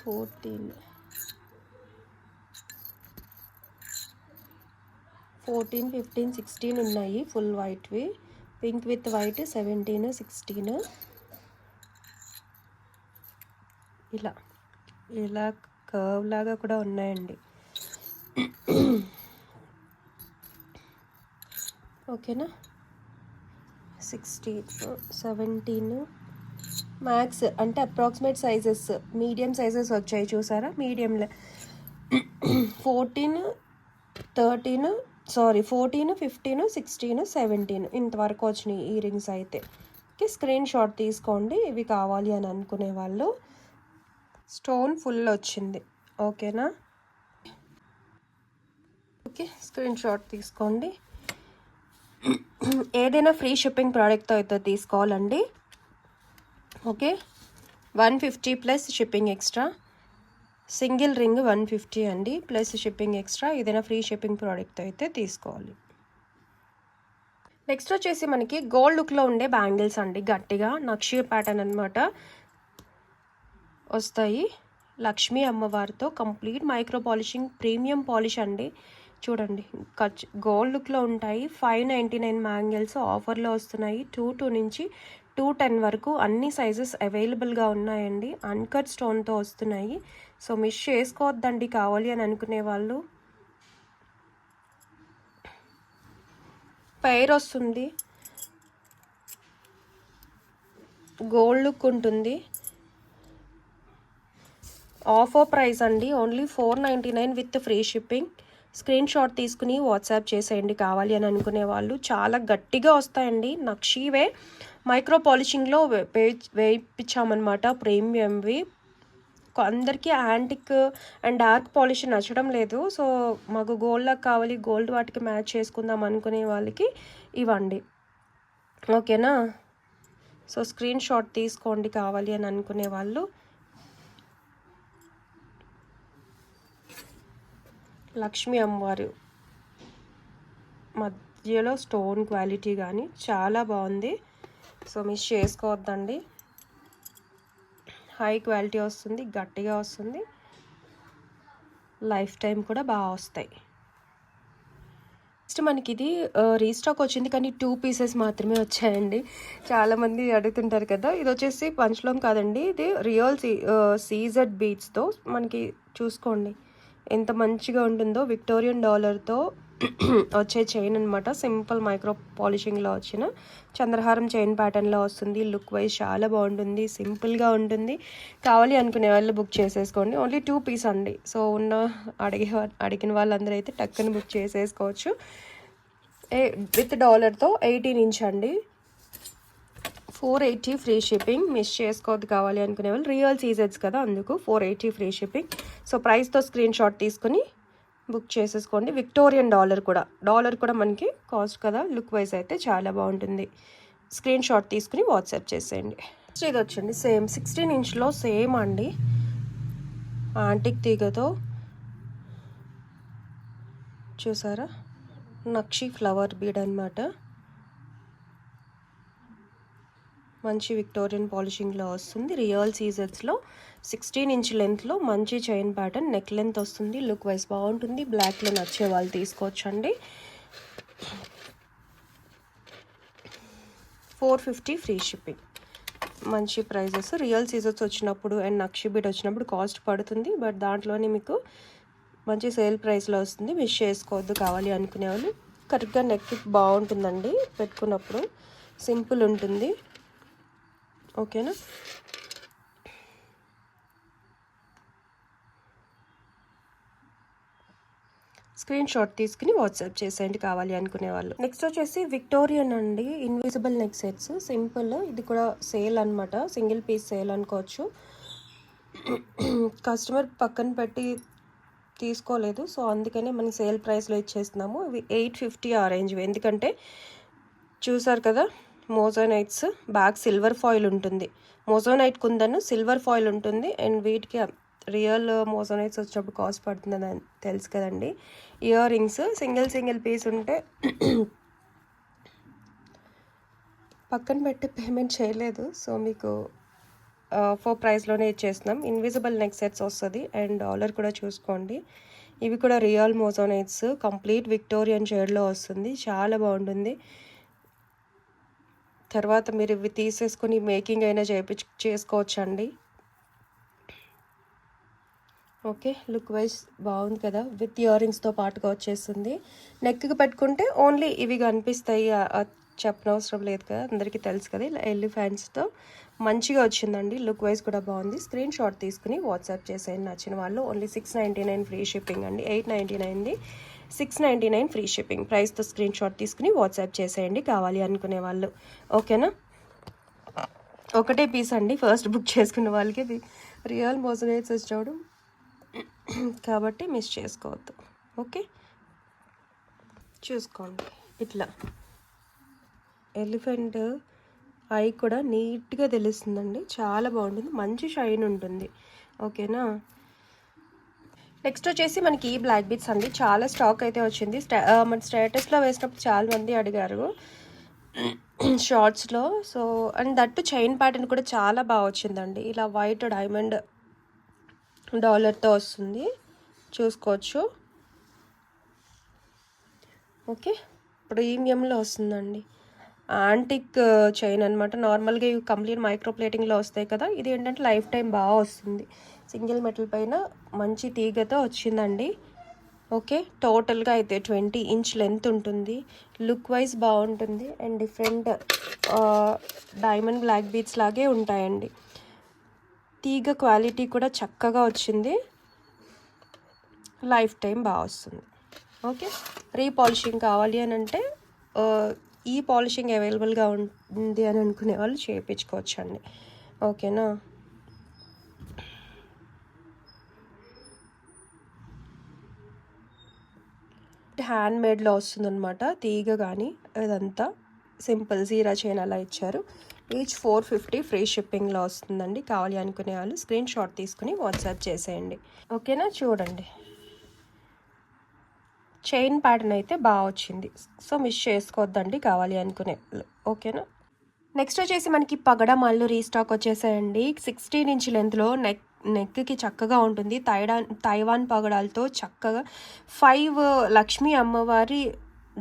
14, 15, 16 ఉన్నాయి ఫుల్ వైట్వి. Pink with white 17, 16. ఇలా కర్వ్ లాగా కూడా ఉన్నాయండి. ఓకేనా, 16, 17 మ్యాక్స్ అంటే అప్రాక్సిమేట్ సైజెస్ మీడియం సైజెస్ వచ్చాయి చూసారా. మీడియంలో 14, 13, 14, 15, 16, 17 ఇంతవరకు వచ్చినాయి ఈ రింగ్స్ అయితే. ఓకే, స్క్రీన్ షాట్ తీసుకోండి ఇవి కావాలి అని అనుకునే వాళ్ళు. స్టోన్ ఫుల్ వచ్చింది. ఓకేనా, ఓకే, స్క్రీన్ షాట్ తీసుకోండి. ఏదైనా ఫ్రీ షిప్పింగ్ ప్రోడక్ట్తో అయితే తీసుకోవాలండి. Okay, 150 plus shipping extra. Single ring 150 అండి, ప్లస్ షిప్పింగ్ ఎక్స్ట్రా. ఏదైనా ఫ్రీ షిప్పింగ్ ప్రోడక్ట్తో అయితే తీసుకోవాలి. నెక్స్ట్ వచ్చేసి మనకి గోల్డ్ లుక్లో ఉండే బ్యాంగిల్స్ అండి. గట్టిగా నక్షి ప్యాటర్న్ అనమాట వస్తాయి. లక్ష్మీ అమ్మవారితో complete micro polishing, premium polish అండి. చూడండి గోల్డ్ లుక్లో ఉంటాయి. 599 బ్యాంగిల్స్ ఆఫర్లో వస్తున్నాయి. 22 నుంచి 210 వరకు అన్ని సైజెస్ అవైలబుల్గా ఉన్నాయండి. అన్కట్ స్టోన్తో వస్తున్నాయి. సో మిస్ చేసుకోవద్దండి కావాలి అని అనుకునే వాళ్ళు. పెయిర్ వస్తుంది, గోల్డ్ లుక్ ఉంటుంది. ఆఫర్ ప్రైస్ అండి, only 499 with free shipping. Screenshot తీసుకుని వాట్సాప్ చేసేయండి కావాలి అని అనుకునే వాళ్ళు. చాలా గట్టిగా వస్తాయండి, నక్షీవే మైక్రో పాలిషింగ్లో వేయించామన్నమాట, ప్రీమియంవి. అందరికీ యాంటిక్ అండ్ డార్క్ పాలిష్ నచ్చడం లేదు, సో మాకు గోల్డ్లా కావాలి, గోల్డ్ వాటికి మ్యాచ్ చేసుకుందాం అనుకునే వాళ్ళకి ఇవ్వండి, ఓకేనా. సో స్క్రీన్ షాట్ తీసుకోండి కావాలి అని అనుకునే వాళ్ళు. లక్ష్మీ అమ్మవారు మధ్యలో స్టోన్ క్వాలిటీ కానీ చాలా బాగుంది, సో మిస్ చేసుకోవద్దండి. హై క్వాలిటీ వస్తుంది, గట్టిగా వస్తుంది, లైఫ్ టైం కూడా బాగా వస్తాయి. నెక్స్ట్ మనకి ఇది రీస్టాక్ వచ్చింది, కానీ 2 పీసెస్ మాత్రమే వచ్చాయండి. చాలామంది అడుగుతుంటారు కదా. ఇది వచ్చేసి పంచలోహం కాదండి, ఇది రియల్ సీజెడ్ బీట్స్తో మనకి చూసుకోండి ఎంత మంచిగా ఉంటుందో. విక్టోరియన్ డాలర్తో వచ్చే చైన్ అనమాట, సింపుల్ మైక్రో పాలిషింగ్లో వచ్చిన చంద్రహారం చైన్ ప్యాటర్న్లో వస్తుంది. లుక్ వైజ్ చాలా బాగుంటుంది, సింపుల్గా ఉంటుంది. కావాలి అనుకునే వాళ్ళు బుక్ చేసేసుకోండి. ఓన్లీ 2 పీస్ అండి, సో అడిగిన వాళ్ళందరూ అయితే టక్కుని బుక్ చేసేసుకోవచ్చు. విత్ డాలర్తో 18 ఇంచ్ అండి, 480 ఫ్రీ షిప్పింగ్. మిస్ చేసుకోవద్దు కావాలి అనుకునే వాళ్ళు. రియల్ సీజెడ్స్ కదా, అందుకు 480 ఫ్రీ షిప్పింగ్. సో ప్రైస్తో స్క్రీన్ షాట్ తీసుకుని బుక్ చేసేసుకోండి. విక్టోరియన్ డాలర్ కూడా మనకి కాస్ట్ కదా, లుక్ వైజ్ అయితే చాలా బాగుంటుంది. స్క్రీన్ షాట్ తీసుకుని వాట్సాప్ చేసేయండి. సో ఇది వచ్చండి సేమ్ 16 ఇంచ్లో సేమ్ అండి, యాంటిక్ తీగతో చూసారా, నక్షి ఫ్లవర్ బీడ్ అనమాట. మంచి విక్టోరియన్ పాలిషింగ్లో వస్తుంది. రియల్ సీజెడ్స్లో 16 ఇంచ్ లెంత్లో మంచి చైన్ ప్యాటర్న్, నెక్ లెంత్ వస్తుంది. లుక్ వైజ్ బాగుంటుంది. బ్లాక్లో నచ్చే వాళ్ళు తీసుకోవచ్చండి. 450 ఫ్రీ షిప్పింగ్. మంచి ప్రైజెస్. రియల్ సీజెడ్స్ వచ్చినప్పుడు అండ్ నక్షి బీడ్ వచ్చినప్పుడు కాస్ట్ పడుతుంది, బట్ దాంట్లోనే మీకు మంచి సేల్ ప్రైస్లో వస్తుంది. మిస్ చేసుకోవద్దు కావాలి అనుకునే వాళ్ళు. కరెక్ట్గా నెక్ బాగుంటుందండి పెట్టుకున్నప్పుడు, సింపుల్ ఉంటుంది, ఓకేనా. స్క్రీన్ షాట్ తీసుకుని వాట్సాప్ చేసేయండి కావాలి అనుకునే వాళ్ళు. నెక్స్ట్ వచ్చేసి విక్టోరియన్ అండి, ఇన్విజిబుల్ నెక్ సెట్స్, సింపుల్. ఇది కూడా సేల్ అనమాట, సింగిల్ పీస్ సేల్ అనుకోవచ్చు. కస్టమర్ పక్కన పెట్టి తీసుకోలేదు, సో అందుకనే మనం సేల్ ప్రైస్లో ఇచ్చేస్తున్నాము. ఇవి 850 ఆ రేంజ్. ఎందుకంటే చూసారు కదా, మోజోనైట్స్ బ్యాక్ సిల్వర్ ఫాయిల్ ఉంటుంది. మోజోనైట్ కుందను సిల్వర్ ఫాయిల్ ఉంటుంది, అండ్ వీటికి రియల్ మోజోనైట్స్ వచ్చినప్పుడు కాస్ట్ పడుతుందని తెలుసు కదండి. ఇయర్ రింగ్స్ సింగిల్ పీస్ ఉంటే పక్కన పెట్టి పేమెంట్ చేయలేదు, సో మీకు ఆఫర్ ప్రైస్లోనే ఇచ్చేస్తున్నాం. ఇన్విజిబుల్ నెక్ సెట్స్ వస్తుంది, అండ్ డాలర్ కూడా చూసుకోండి. ఇవి కూడా రియల్ మోజోనైట్స్, కంప్లీట్ విక్టోరియన్ షేడ్లో వస్తుంది, చాలా బాగుంటుంది. తర్వాత మీరు ఇవి తీసేసుకొని మేకింగ్ అయినా చేసుకోవచ్చండి, ఓకే. లుక్ వైజ్ బాగుంది కదా, విత్ ఇయర్ రింగ్స్తో పాటుగా వచ్చేస్తుంది. నెక్కి పెట్టుకుంటే ఓన్లీ ఇవి కనిపిస్తాయి, చెప్పనవసరం లేదు కదా, అందరికీ తెలుసు కదా. ఇలా ఎలిఫెంట్స్తో మంచిగా వచ్చిందండి, లుక్ వైజ్ కూడా బాగుంది. స్క్రీన్ షాట్ తీసుకుని వాట్సాప్ చేసేయండి నచ్చిన వాళ్ళు. ఓన్లీ 699 ఫ్రీ షిప్పింగ్ అండి, 899ది 699 ఫ్రీ షిప్పింగ్. ప్రైస్తో స్క్రీన్ షాట్ తీసుకుని వాట్సాప్ చేసేయండి కావాలి అనుకునే వాళ్ళు, ఓకేనా. ఒకటే పీస్ అండి, ఫస్ట్ బుక్ చేసుకున్న వాళ్ళకి రియల్ మోజోనైట్స్ వచ్చాడు కాబట్టి మిస్ చేసుకోవద్దు, ఓకే. చూసుకోండి, ఇట్లా ఎలిఫెంట్ ఐ కూడా నీట్గా తెలుస్తుందండి, చాలా బాగుంటుంది, మంచి షైన్ ఉంటుంది, ఓకేనా. నెక్స్ట్ వచ్చేసి మనకి ఈ బ్లాక్ బీట్స్ అండి, చాలా స్టాక్ అయితే వచ్చింది. మన స్టేటస్లో వేసినప్పుడు చాలా మంది అడిగారు షార్ట్స్లో. So and that chain pattern కూడా చాలా బాగా వచ్చిందండి. ఇలా వైట్ డైమండ్ డాలర్తో వస్తుంది, చూసుకోవచ్చు, ఓకే. ప్రీమియంలో వస్తుందండి, యాంటిక్ చైన్ అనమాట. నార్మల్గా ఇవి కంప్లీట్ మైక్రో ప్లేటింగ్లో వస్తాయి కదా, ఇది ఏంటంటే లైఫ్ టైం బాగా వస్తుంది. సింగిల్ మెటల్ పైన మంచి తీగతో వచ్చిందండి, ఓకే, టోటల్గా అయితే 20 ఇంచ్ లెంత్ ఉంటుంది. లుక్ వైజ్ బాగుంటుంది and different diamond black beads లాగే ఉంటాయండి. తీగ క్వాలిటీ కూడా చక్కగా వచ్చింది, లైఫ్ టైం బాగా వస్తుంది. ఓకే, రీపాలిషింగ్ కావాలి అని అంటే ఈ పాలిషింగ్ అవైలబుల్గా ఉంది అని అనుకునే వాళ్ళు చేయించుకోవచ్చు అండి. ఓకేనా. హ్యాండ్ మేడ్లో వస్తుందన్నమాట, తీగ కానీ ఇదంతా సింపుల్ జీరా చైన్ అలా ఇచ్చారు. ఈచ్ 450 ఫ్రీ షిప్పింగ్లో వస్తుందండి. కావాలి అనుకునే వాళ్ళు స్క్రీన్ షాట్ తీసుకుని వాట్సాప్ చేసేయండి. ఓకేనా. చూడండి, చైన్ ప్యాటర్న్ అయితే బాగా వచ్చింది, సో మిస్ చేసుకోవద్దండి కావాలి అనుకునే. ఓకేనా. నెక్స్ట్ వచ్చేసి మనకి పగడం మళ్ళు రీస్టాక్ వచ్చేసాయండి. 16 ఇంచ్ లెంత్లో నెక్కి చక్కగా ఉంటుంది. తైవాన్ పగడాలతో చక్కగా 5 లక్ష్మీ అమ్మవారి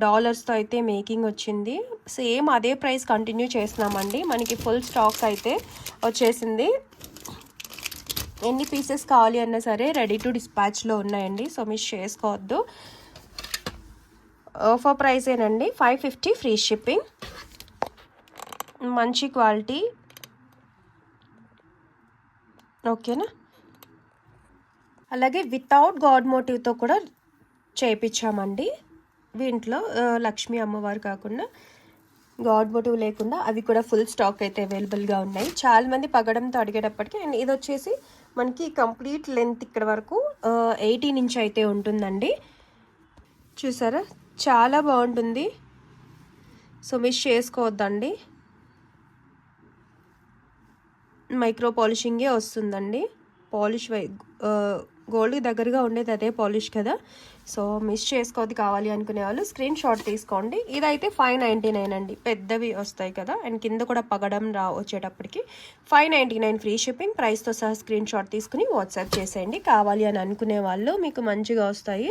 డాలర్స్తో అయితే మేకింగ్ వచ్చింది. సేమ్ అదే ప్రైస్ కంటిన్యూ చేస్తున్నామండి. మనకి ఫుల్ స్టాక్ అయితే వచ్చేసింది. ఎన్ని పీసెస్ కావాలి అన్నా సరే రెడీ టు డిస్పాచ్లో ఉన్నాయండి, సో మిస్ చేసుకోవద్దు. ఆఫర్ ప్రైసేనండి, 550 ఫ్రీ షిప్పింగ్. మంచి క్వాలిటీ. ఓకేనా. అలాగే వితౌట్ గాడ్ మోటివ్తో కూడా చేయించామండి. దీంట్లో లక్ష్మీ అమ్మవారు కాకుండా గాడ్ మోటివ్ లేకుండా అవి కూడా ఫుల్ స్టాక్ అయితే అవైలబుల్గా ఉన్నాయి. చాలామంది పగడంతో అడిగేటప్పటికి. అండ్ ఇది వచ్చేసి మనకి కంప్లీట్ లెంత్ ఇక్కడ వరకు 18 ఇంచ్ అయితే ఉంటుందండి. చూసారా, చాలా బాగుంటుంది, సో మిస్ చేసుకోవద్దండి. మైక్రో పాలిషింగే వస్తుందండి. పాలిష్ గోల్డ్కి దగ్గరగా ఉండేది అదే పాలిష్ కదా, సో మిస్ చేసుకోవద్దు. కావాలి అనుకునే వాళ్ళు స్క్రీన్ షాట్ తీసుకోండి. ఇదైతే 599 అండి, పెద్దవి వస్తాయి కదా. అండ్ కింద కూడా పగడం వచ్చేటప్పటికి 599 ఫ్రీ షిప్పింగ్. ప్రైస్తో సహా స్క్రీన్ షాట్ తీసుకుని వాట్సాప్ చేసేయండి. కావాలి అని అనుకునే వాళ్ళు మీకు మంచిగా వస్తాయి.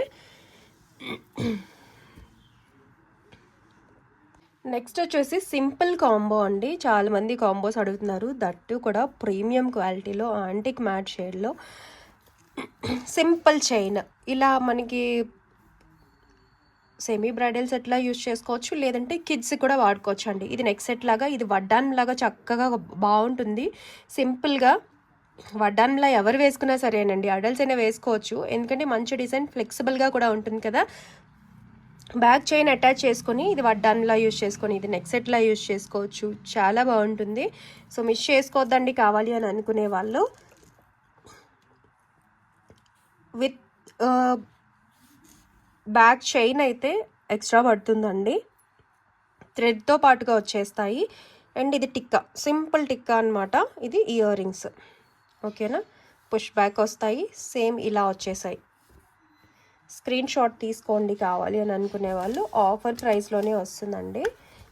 నెక్స్ట్ వచ్చేసి సింపుల్ కాంబో అండి. చాలామంది కాంబోస్ అడుగుతున్నారు, దట్టు కూడా ప్రీమియం క్వాలిటీలో యాంటిక్ మ్యాట్ షేడ్లో సింపుల్ చైన్. ఇలా మనకి సెమీ బ్రైడల్ సెట్లా యూజ్ చేసుకోవచ్చు, లేదంటే కిడ్స్ కూడా వాడుకోవచ్చు అండి. ఇది నెక్ సెట్ లాగా, ఇది వడ్డాన్ లాగా చక్కగా బాగుంటుంది. సింపుల్గా వడ్డాన్లా ఎవరు వేసుకున్నా సరేనండి, అడల్ట్స్ అయినా వేసుకోవచ్చు, ఎందుకంటే మంచి డిజైన్, ఫ్లెక్సిబుల్గా కూడా ఉంటుంది కదా. బ్యాక్ చైన్ అటాచ్ చేసుకొని ఇది వడ్డాన్లా యూజ్ చేసుకొని ఇది నెక్ సెట్లా యూజ్ చేసుకోవచ్చు, చాలా బాగుంటుంది. సో మిస్ చేసుకోవద్దండి కావాలి అని అనుకునే వాళ్ళు. విత్ బ్యాక్ చైన్ అయితే ఎక్స్ట్రా పడుతుందండి, థ్రెడ్తో పాటుగా వచ్చేస్తాయి. అండ్ ఇది టిక్కా, సింపుల్ టిక్కా అనమాట. ఇది ఇయర్ రింగ్స్. ఓకేనా. పుష్ బ్యాక్ వస్తాయి, సేమ్ ఇలా వచ్చేసాయి. స్క్రీన్ షాట్ తీసుకోండి కావాలి అని అనుకునే వాళ్ళు. ఆఫర్ ప్రైస్లోనే వస్తుందండి,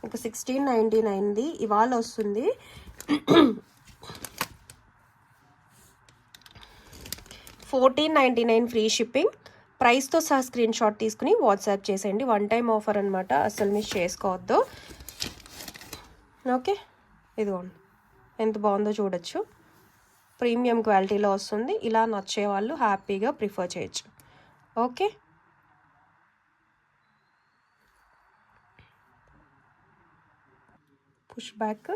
ఇంకా 1699ది ఇవాళ వస్తుంది. 1499 ఫ్రీ షిప్పింగ్. ప్రైస్తో సహా స్క్రీన్ షాట్ తీసుకుని వాట్సాప్ చేసేయండి. వన్ టైం ఆఫర్ అనమాట, అసలు మిస్ చేసుకోవద్దు. ఓకే, ఇదిగోండి ఎంత బాగుందో చూడొచ్చు. ప్రీమియం క్వాలిటీలో వస్తుంది. ఇలా నచ్చే వాళ్ళు హ్యాపీగా ప్రిఫర్ చేయొచ్చు. Okay, push back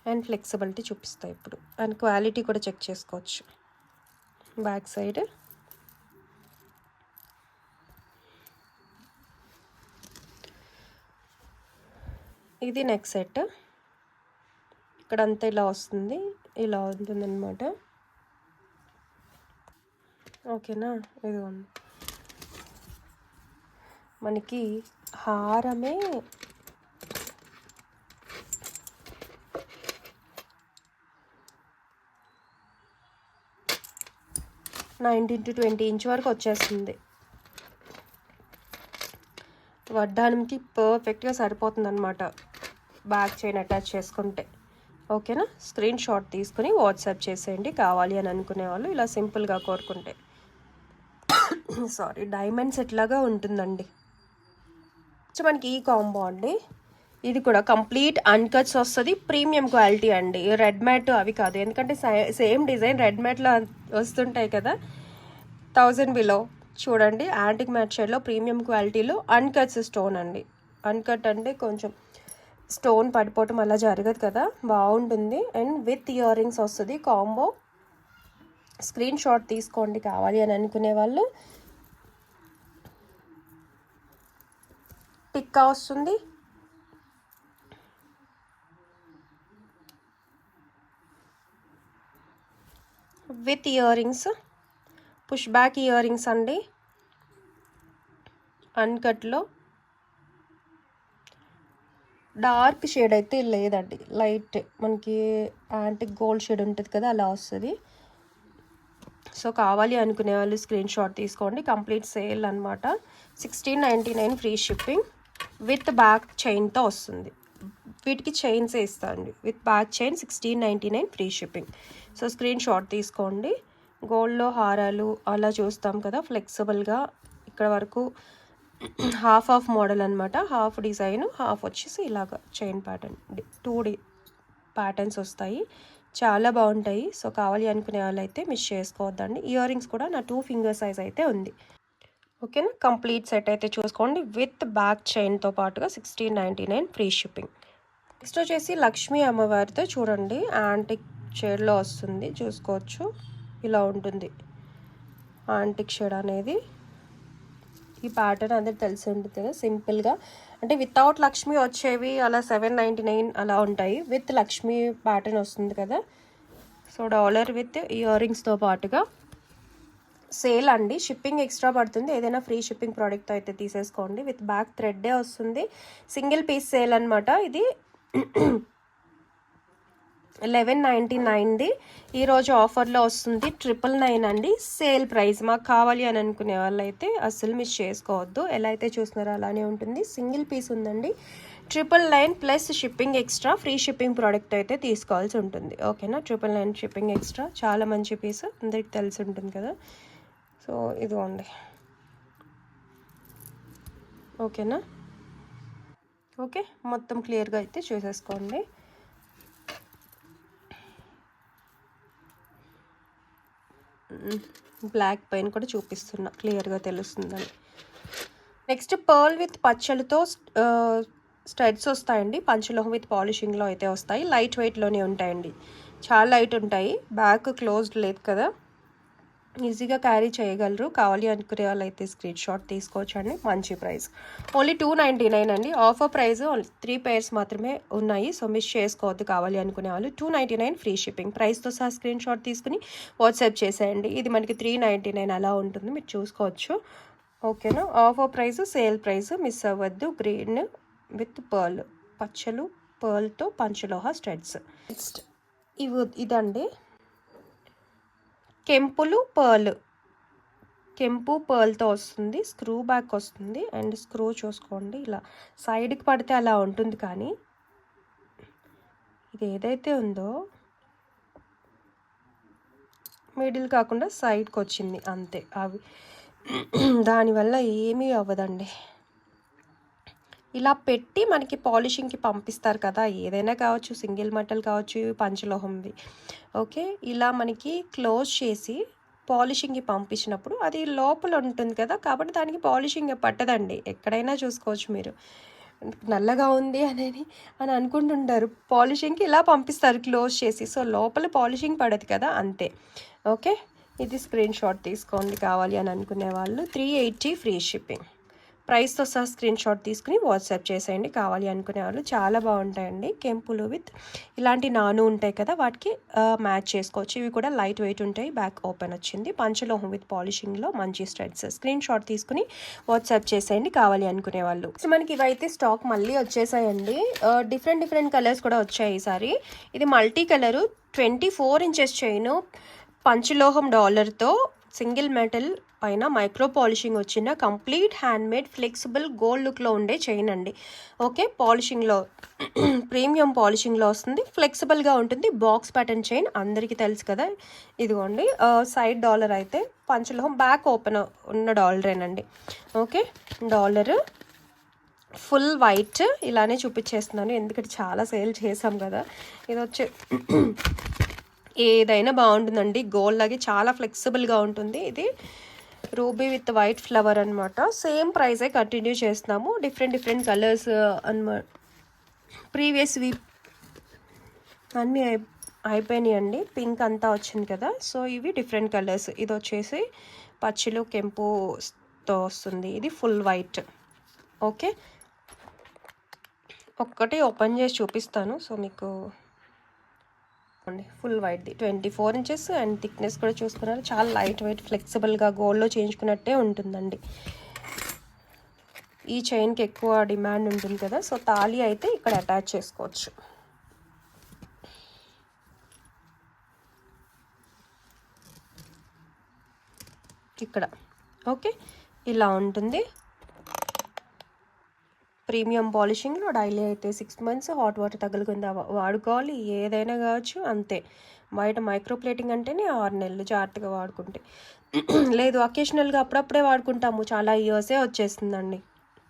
and flexibility చూపిస్తాయి ఇప్పుడు. అండ్ క్వాలిటీ కూడా చెక్ చేసుకోవచ్చు. బ్యాక్ సైడ్ ఇది నెక్ సెట్. ఇక్కడంతా ఇలా వస్తుంది, ఇలా ఉంటుందన్నమాట. ఓకేనా. ఇదిగోండి మనకి హారమే నైన్టీన్ టు 20 ఇంచ్ వరకు వచ్చేస్తుంది. వడ్డానంకి పర్ఫెక్ట్గా సరిపోతుంది అనమాట బ్యాక్ చైన్ అటాచ్ చేసుకుంటే. ఓకేనా. స్క్రీన్ షాట్ తీసుకుని వాట్సాప్ చేసేయండి కావాలి అని అనుకునే వాళ్ళు. ఇలా సింపుల్గా కోరుకుంటే సారీ డైమండ్ సెట్ లాగా ఉంటుందండి. సో మనకి ఈ కాంబో అండి, ఇది కూడా కంప్లీట్ అన్కట్స్ వస్తుంది, ప్రీమియం క్వాలిటీ అండి. రెడ్ మ్యాట్ అవి కాదు, ఎందుకంటే సేమ్ డిజైన్ రెడ్ మ్యాట్లో వస్తుంటాయి కదా 1000 బిలో. చూడండి యాంటిక్ మ్యాట్ షేడ్లో ప్రీమియం క్వాలిటీలో అన్కట్స్ స్టోన్ అండి. అన్కట్ అంటే కొంచెం స్టోన్ పడిపోవటం అలా జరగదు కదా, బాగుంటుంది. అండ్ విత్ ఇయర్ రింగ్స్ వస్తుంది కాంబో. స్క్రీన్ షాట్ తీసుకోండి కావాలి అని అనుకునే వాళ్ళు. టిక్కా వస్తుంది, with ear rings, push back ear rings అండి. అన్కట్లో డార్క్ షేడ్ అయితే లేదండి, లైట్ మనకి యాంటిక్ గోల్డ్ షేడ్ ఉంటుంది కదా అలా వస్తుంది. సో కావాలి అనుకునే వాళ్ళు స్క్రీన్ షాట్ తీసుకోండి. కంప్లీట్ సేల్ అనమాట. 1699 ఫ్రీ షిప్పింగ్ విత్ బ్యాక్ చైన్తో వస్తుంది. వీటికి చైన్స్ ఇస్తాండి, with back chain 1699 free shipping. So screenshot తీసుకోండి. గోల్డ్లో హారాలు అలా చూస్తాం కదా ఫ్లెక్సిబుల్గా, ఇక్కడ వరకు హాఫ్ ఆఫ్ మోడల్ అనమాట. హాఫ్ డిజైన్, హాఫ్ వచ్చేసి ఇలాగ చైన్ ప్యాటర్న్, 2D ప్యాటర్న్స్ వస్తాయి, చాలా బాగుంటాయి. సో కావాలి అనుకునే వాళ్ళు అయితే మిస్ చేసుకోవద్దండి. ఇయర్ రింగ్స్ కూడా నా 2 ఫింగర్ సైజ్ అయితే ఉంది. ఓకేనా, కంప్లీట్ సెట్ అయితే చూసుకోండి విత్ బ్యాక్ చైన్తో పాటుగా 1699 ఫ్రీ షిప్పింగ్. నెక్స్ట్ వచ్చేసి లక్ష్మీ అమ్మవారితో చూడండి యాంటిక్ షేడ్లో వస్తుంది, చూసుకోవచ్చు. ఇలా ఉంటుంది యాంటిక్ షేడ్ అనేది. ఈ ప్యాటర్న్ అందరికి తెలిసి ఉంటుంది కదా, సింపుల్గా అంటే వితౌట్ లక్ష్మి వచ్చేవి అలా 799 అలా ఉంటాయి. విత్ లక్ష్మి ప్యాటర్న్ వస్తుంది కదా. సో డాలర్ విత్ ఇయర్ రింగ్స్తో పాటుగా సేల్ అండి. షిప్పింగ్ ఎక్స్ట్రా పడుతుంది, ఏదైనా ఫ్రీ షిప్పింగ్ ప్రోడక్ట్ అయితే తీసేసుకోండి. విత్ బ్యాక్ థ్రెడ్డే వస్తుంది. సింగిల్ పీస్ సేల్ అనమాట. ఇది 1199ది ఈరోజు ఆఫర్లో వస్తుంది. 999 అండి సేల్ ప్రైస్. మాకు కావాలి అని అనుకునే వాళ్ళు అయితే అస్సలు మిస్ చేసుకోవద్దు. ఎలా అయితే చూస్తున్నారో అలానే ఉంటుంది. సింగిల్ పీస్ ఉందండి. 999 plus shipping extra, free shipping product అయితే తీసుకోవాల్సి ఉంటుంది. ఓకేనా, 999 షిప్పింగ్ ఎక్స్ట్రా, చాలా మంచి పీస్, అందరికి తెలిసి ఉంటుంది కదా. సో ఇదిగోండి, ఓకేనా. ఓకే, మొత్తం క్లియర్గా అయితే చూసేసుకోండి. బ్లాక్ పెయిన్ కూడా చూపిస్తున్నా, క్లియర్గా తెలుస్తుందని. నెక్స్ట్ పర్ల్ విత్ పచ్చలతో స్టడ్స్ వస్తాయండి. పంచలోహం విత్ పాలిషింగ్లో అయితే వస్తాయి. లైట్ వెయిట్లోనే ఉంటాయండి, చాలా లైట్ ఉంటాయి. బ్యాక్ క్లోజ్డ్ లేదు కదా, ఈజీగా క్యారీ చేయగలరు. కావాలి అనుకునే వాళ్ళు అయితే స్క్రీన్ షాట్ తీసుకోవచ్చు అండి. మంచి ప్రైస్, ఓన్లీ 299 అండి. ఆఫర్ ప్రైస్ 3 పేర్స్ మాత్రమే ఉన్నాయి. సో మిస్ చేసుకోవద్దు. కావాలి అనుకునే వాళ్ళు 299 ఫ్రీ షిప్పింగ్. ప్రైస్తో సహా స్క్రీన్ షాట్ తీసుకుని వాట్సాప్ చేసేయండి. ఇది మనకి 399 అలా ఉంటుంది, మీరు చూసుకోవచ్చు. ఓకేనా, offer price, sale price miss అవ్వద్దు. గ్రీన్ విత్ పర్ల్, పచ్చలు పర్ల్తో పంచలోహ స్టడ్స్. నెక్స్ట్ ఇదండి కెంపులు పర్ల్, కెంపు పర్ల్తో వస్తుంది. స్క్రూ బ్యాక్ వస్తుంది. అండ్ స్క్రూ చూసుకోండి, ఇలా సైడ్కి పడితే అలా ఉంటుంది, కానీ ఇది ఏదైతే ఉందో మిడిల్ కాకుండా సైడ్కి వచ్చింది అంతే. అవి దానివల్ల ఏమీ అవ్వదండి. ఇలా పెట్టి మనకి పాలిషింగ్కి పంపిస్తారు కదా, ఏదైనా కావచ్చు, సింగిల్ మెటల్ కావచ్చు, పంచలోహంవి. ఓకే, ఇలా మనకి క్లోజ్ చేసి పాలిషింగ్కి పంపించినప్పుడు అది లోపల ఉంటుంది కదా, కాబట్టి దానికి పాలిషింగ్ పట్టదండి. ఎక్కడైనా చూసుకోవచ్చు మీరు. నల్లగా ఉంది అని అనుకుంటుంటారు, పాలిషింగ్కి ఇలా పంపిస్తారు క్లోజ్ చేసి. సో లోపల పాలిషింగ్ పడదు కదా, అంతే. ఓకే, ఇది స్క్రీన్ షాట్ తీసుకోండి కావాలి అని అనుకునే వాళ్ళు. 380 ఫ్రీ షిప్పింగ్. ప్రైస్తో సహా స్క్రీన్ షాట్ తీసుకుని వాట్సాప్ చేసేయండి కావాలి అనుకునే వాళ్ళు. చాలా బాగుంటాయండి. కెంపులు విత్ ఇలాంటి నాను ఉంటాయి కదా, వాటికి మ్యాచ్ చేసుకోవచ్చు. ఇవి కూడా లైట్ వెయిట్ ఉంటాయి. బ్యాక్ ఓపెన్ వచ్చింది. పంచలోహం విత్ పాలిషింగ్లో మంచి స్టడ్స్. స్క్రీన్ షాట్ తీసుకుని వాట్సాప్ చేసేయండి కావాలి అనుకునే వాళ్ళు. సో మనకి ఇవైతే స్టాక్ మళ్ళీ వచ్చేసాయండి. డిఫరెంట్ కలర్స్ కూడా వచ్చాయి ఈసారి. ఇది మల్టీ కలరు, 24 ఇంచెస్ చైన్, పంచలోహం డాలర్తో సింగిల్ మెటల్ పైన మైక్రో పాలిషింగ్ వచ్చిన కంప్లీట్ హ్యాండ్మేడ్ ఫ్లెక్సిబుల్ గోల్డ్ లుక్లో ఉండే చైన్ అండి. ఓకే, పాలిషింగ్లో ప్రీమియం పాలిషింగ్లో వస్తుంది. ఫ్లెక్సిబుల్గా ఉంటుంది. బాక్స్ ప్యాటర్న్ చైన్ అందరికీ తెలుసు కదా. ఇదిగోండి సైడ్ డాలర్ అయితే పంచలోహం, బ్యాక్ ఓపెన్ ఉన్న డాలరేనండి. ఓకే, డాలర్ ఫుల్ వైట్ ఇలానే చూపించేస్తున్నాను, ఎందుకంటే చాలా సేల్ చేసాం కదా. ఇది వచ్చే ఏదైనా బాగుంటుందండి. గోల్డ్ లాగే చాలా ఫ్లెక్సిబుల్గా ఉంటుంది. ఇది రూబీ విత్ వైట్ ఫ్లవర్ అనమాట. సేమ్ ప్రైజే కంటిన్యూ చేస్తున్నాము, డిఫరెంట్ కలర్స్ అనమాట. ప్రీవియస్వి అన్నీ అయిపోయినాయండి. పింక్ అంతా వచ్చింది కదా, సో ఇవి డిఫరెంట్ కలర్స్. ఇది వచ్చేసి పచ్చిలు కెంపుతో వస్తుంది, ఇది ఫుల్ వైట్. ఓకే, ఒక్కటి ఓపెన్ చేసి చూపిస్తాను. సో మీకు ఫుల్ వైట్ది 24 ఇంచెస్ అండ్ థిక్నెస్ కూడా చూసుకున్నారు. చాలా లైట్ వెయిట్, ఫ్లెక్సిబుల్గా గోల్డ్లో చేయించుకున్నట్టే ఉంటుందండి. ఈ చైన్కి ఎక్కువ డిమాండ్ ఉంటుంది కదా, సో తాళి అయితే ఇక్కడ అటాచ్ చేసుకోవచ్చు. ఇక్కడ ఓకే, ఇలా ఉంటుంది. ప్రీమియం పాలిషింగ్లో డైలీ అయితే 6 మంత్స్ హాట్ వాటర్ తగులుకుందా వాడుకోవాలి, ఏదైనా కావచ్చు. అంతే, బయట మైక్రో ప్లేటింగ్ అంటేనే 6 నెలలు జాగ్రత్తగా వాడుకుంటే. లేదు అకేషనల్గా అప్పుడప్పుడే వాడుకుంటాము, చాలా ఇయర్సే వచ్చేస్తుందండి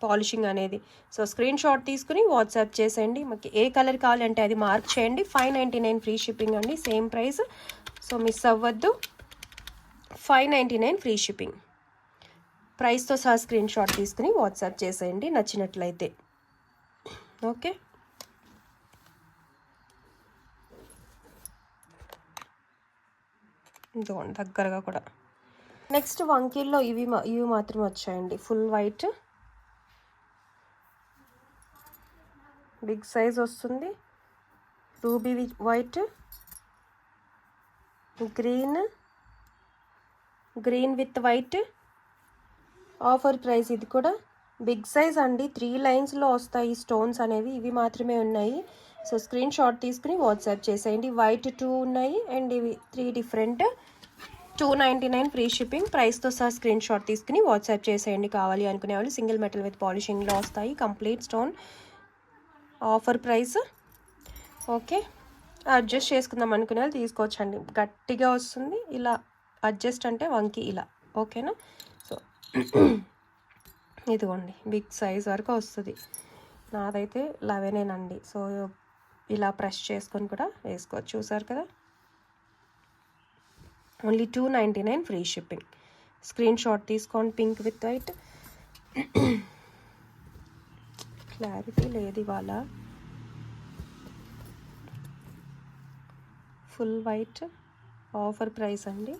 పాలిషింగ్ అనేది. సో స్క్రీన్ షాట్ తీసుకుని వాట్సాప్ చేసేయండి. మాకు ఏ కలర్ కావాలంటే అది మార్క్ చేయండి. 599 ఫ్రీ షిప్పింగ్ అండి, సేమ్ ప్రైస్. సో మిస్ అవ్వద్దు, 599 ఫ్రీ షిప్పింగ్. ప్రైస్తో సహా స్క్రీన్ షాట్ తీసుకుని వాట్సాప్ చేసేయండి నచ్చినట్లయితే. ఓకే, ఇదిగోండి దగ్గరగా కూడా. నెక్స్ట్ వంకీల్లో ఇవి మాత్రం వచ్చాయండి. ఫుల్ వైట్, బిగ్ సైజ్ వస్తుంది. Ruby white, green with white. Offer price, ఇది కూడా బిగ్ సైజ్ అండి. 3 లైన్స్లో వస్తాయి స్టోన్స్ అనేవి, ఇవి మాత్రమే ఉన్నాయి. సో స్క్రీన్ షాట్ తీసుకుని వాట్సాప్ చేసేయండి. వైట్ 2 ఉన్నాయి అండ్ ఇవి 3 డిఫరెంట్. 299 free shipping. ప్రైస్తో సహా స్క్రీన్ షాట్ తీసుకుని వాట్సాప్ చేసేయండి కావాలి అనుకునే వాళ్ళు. సింగిల్ మెటల్ విత్ పాలిషింగ్లో వస్తాయి, complete stone. Offer price. Okay, adjust చేసుకుందాం అనుకునే వాళ్ళు తీసుకోవచ్చండి. గట్టిగా వస్తుంది, ఇలా అడ్జస్ట్ అంటే వంకి ఇలా. ఓకేనా, సో ఇదిగోండి బిగ్ సైజ్ వరకు వస్తుంది. నాదైతే 11 అండి. సో ఇలా ప్రెస్ చేసుకొని కూడా వేసుకోవచ్చు. చూసారు కదా, only 299 free shipping. Screenshot తీసుకోండి. Pink with white. క్లారిటీ లేదు ఇవాళ. ఫుల్ వైట్, ఆఫర్ ప్రైస్ అండి.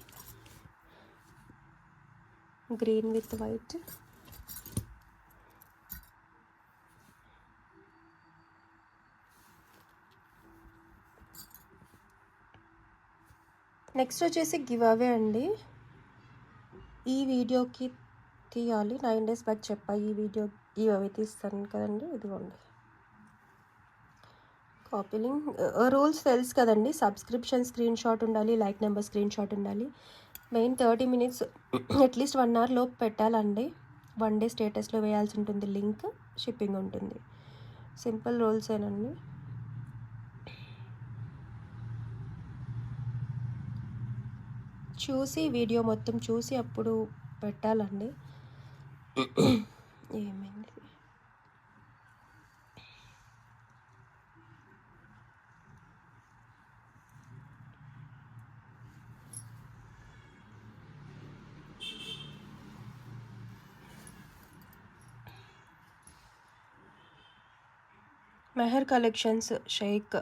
Green with white. నెక్స్ట్ వచ్చేసి గివ్ అవే అండి. ఈ వీడియోకి తీయాలి, 9 days బ్యాక్ చెప్పా ఈ వీడియో గివ్ అవే తీస్తాను కదండి. ఇదిగోండి కాపీ లింక్. రూల్స్ తెలుసు కదండి, సబ్స్క్రిప్షన్ స్క్రీన్ షాట్ ఉండాలి, లైక్ నెంబర్ స్క్రీన్ షాట్ ఉండాలి. మెయిన్ 30 minutes అట్లీస్ట్ 1 hour లోపు పెట్టాలండి. 1 day స్టేటస్లో వేయాల్సి ఉంటుంది, లింక్ షిప్పింగ్ ఉంటుంది. సింపుల్ రూల్సేనండి. చూసి వీడియో మొత్తం చూసి అప్పుడు పెట్టాలండి. ఏమైంది, Meher collections Shaik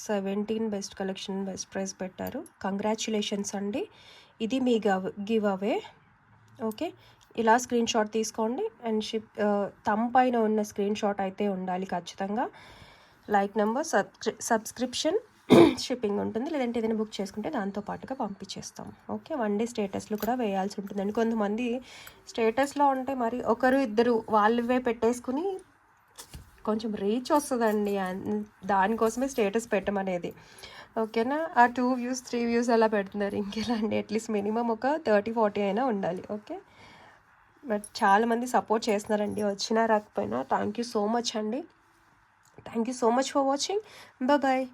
17 best collection, best price పెట్టారు. కంగ్రాచ్యులేషన్స్ అండి, ఇది మీ గివ్ అవే. ఓకే, ఇలా స్క్రీన్ షాట్ తీసుకోండి అండ్ తమ్ పైన ఉన్న స్క్రీన్ షాట్ అయితే ఉండాలి ఖచ్చితంగా. లైక్ నెంబర్, సబ్స్క్రిప్షన్, షిప్పింగ్ ఉంటుంది. లేదంటే ఏదైనా బుక్ చేసుకుంటే దాంతో పాటుగా పంపించేస్తాం. ఓకే, 1 day స్టేటస్లో కూడా వేయాల్సి ఉంటుందండి. కొంతమంది స్టేటస్లో ఉంటే మరి ఒకరు ఇద్దరు వాళ్ళవే పెట్టేసుకుని కొంచెం రీచ్ వస్తుందండి, దానికోసమే స్టేటస్ పెట్టమనేది. ఓకేనా, ఆ 2 views 3 views అలా పెడుతున్నారు. ఇంకెలా అండి, అట్లీస్ట్ మినిమం ఒక 30-40 అయినా ఉండాలి. ఓకే, బట్ చాలామంది సపోర్ట్ చేస్తున్నారండి, వచ్చినా రాకపోయినా. థ్యాంక్ యూ సో మచ్ అండి. Thank you so much for watching. Bye.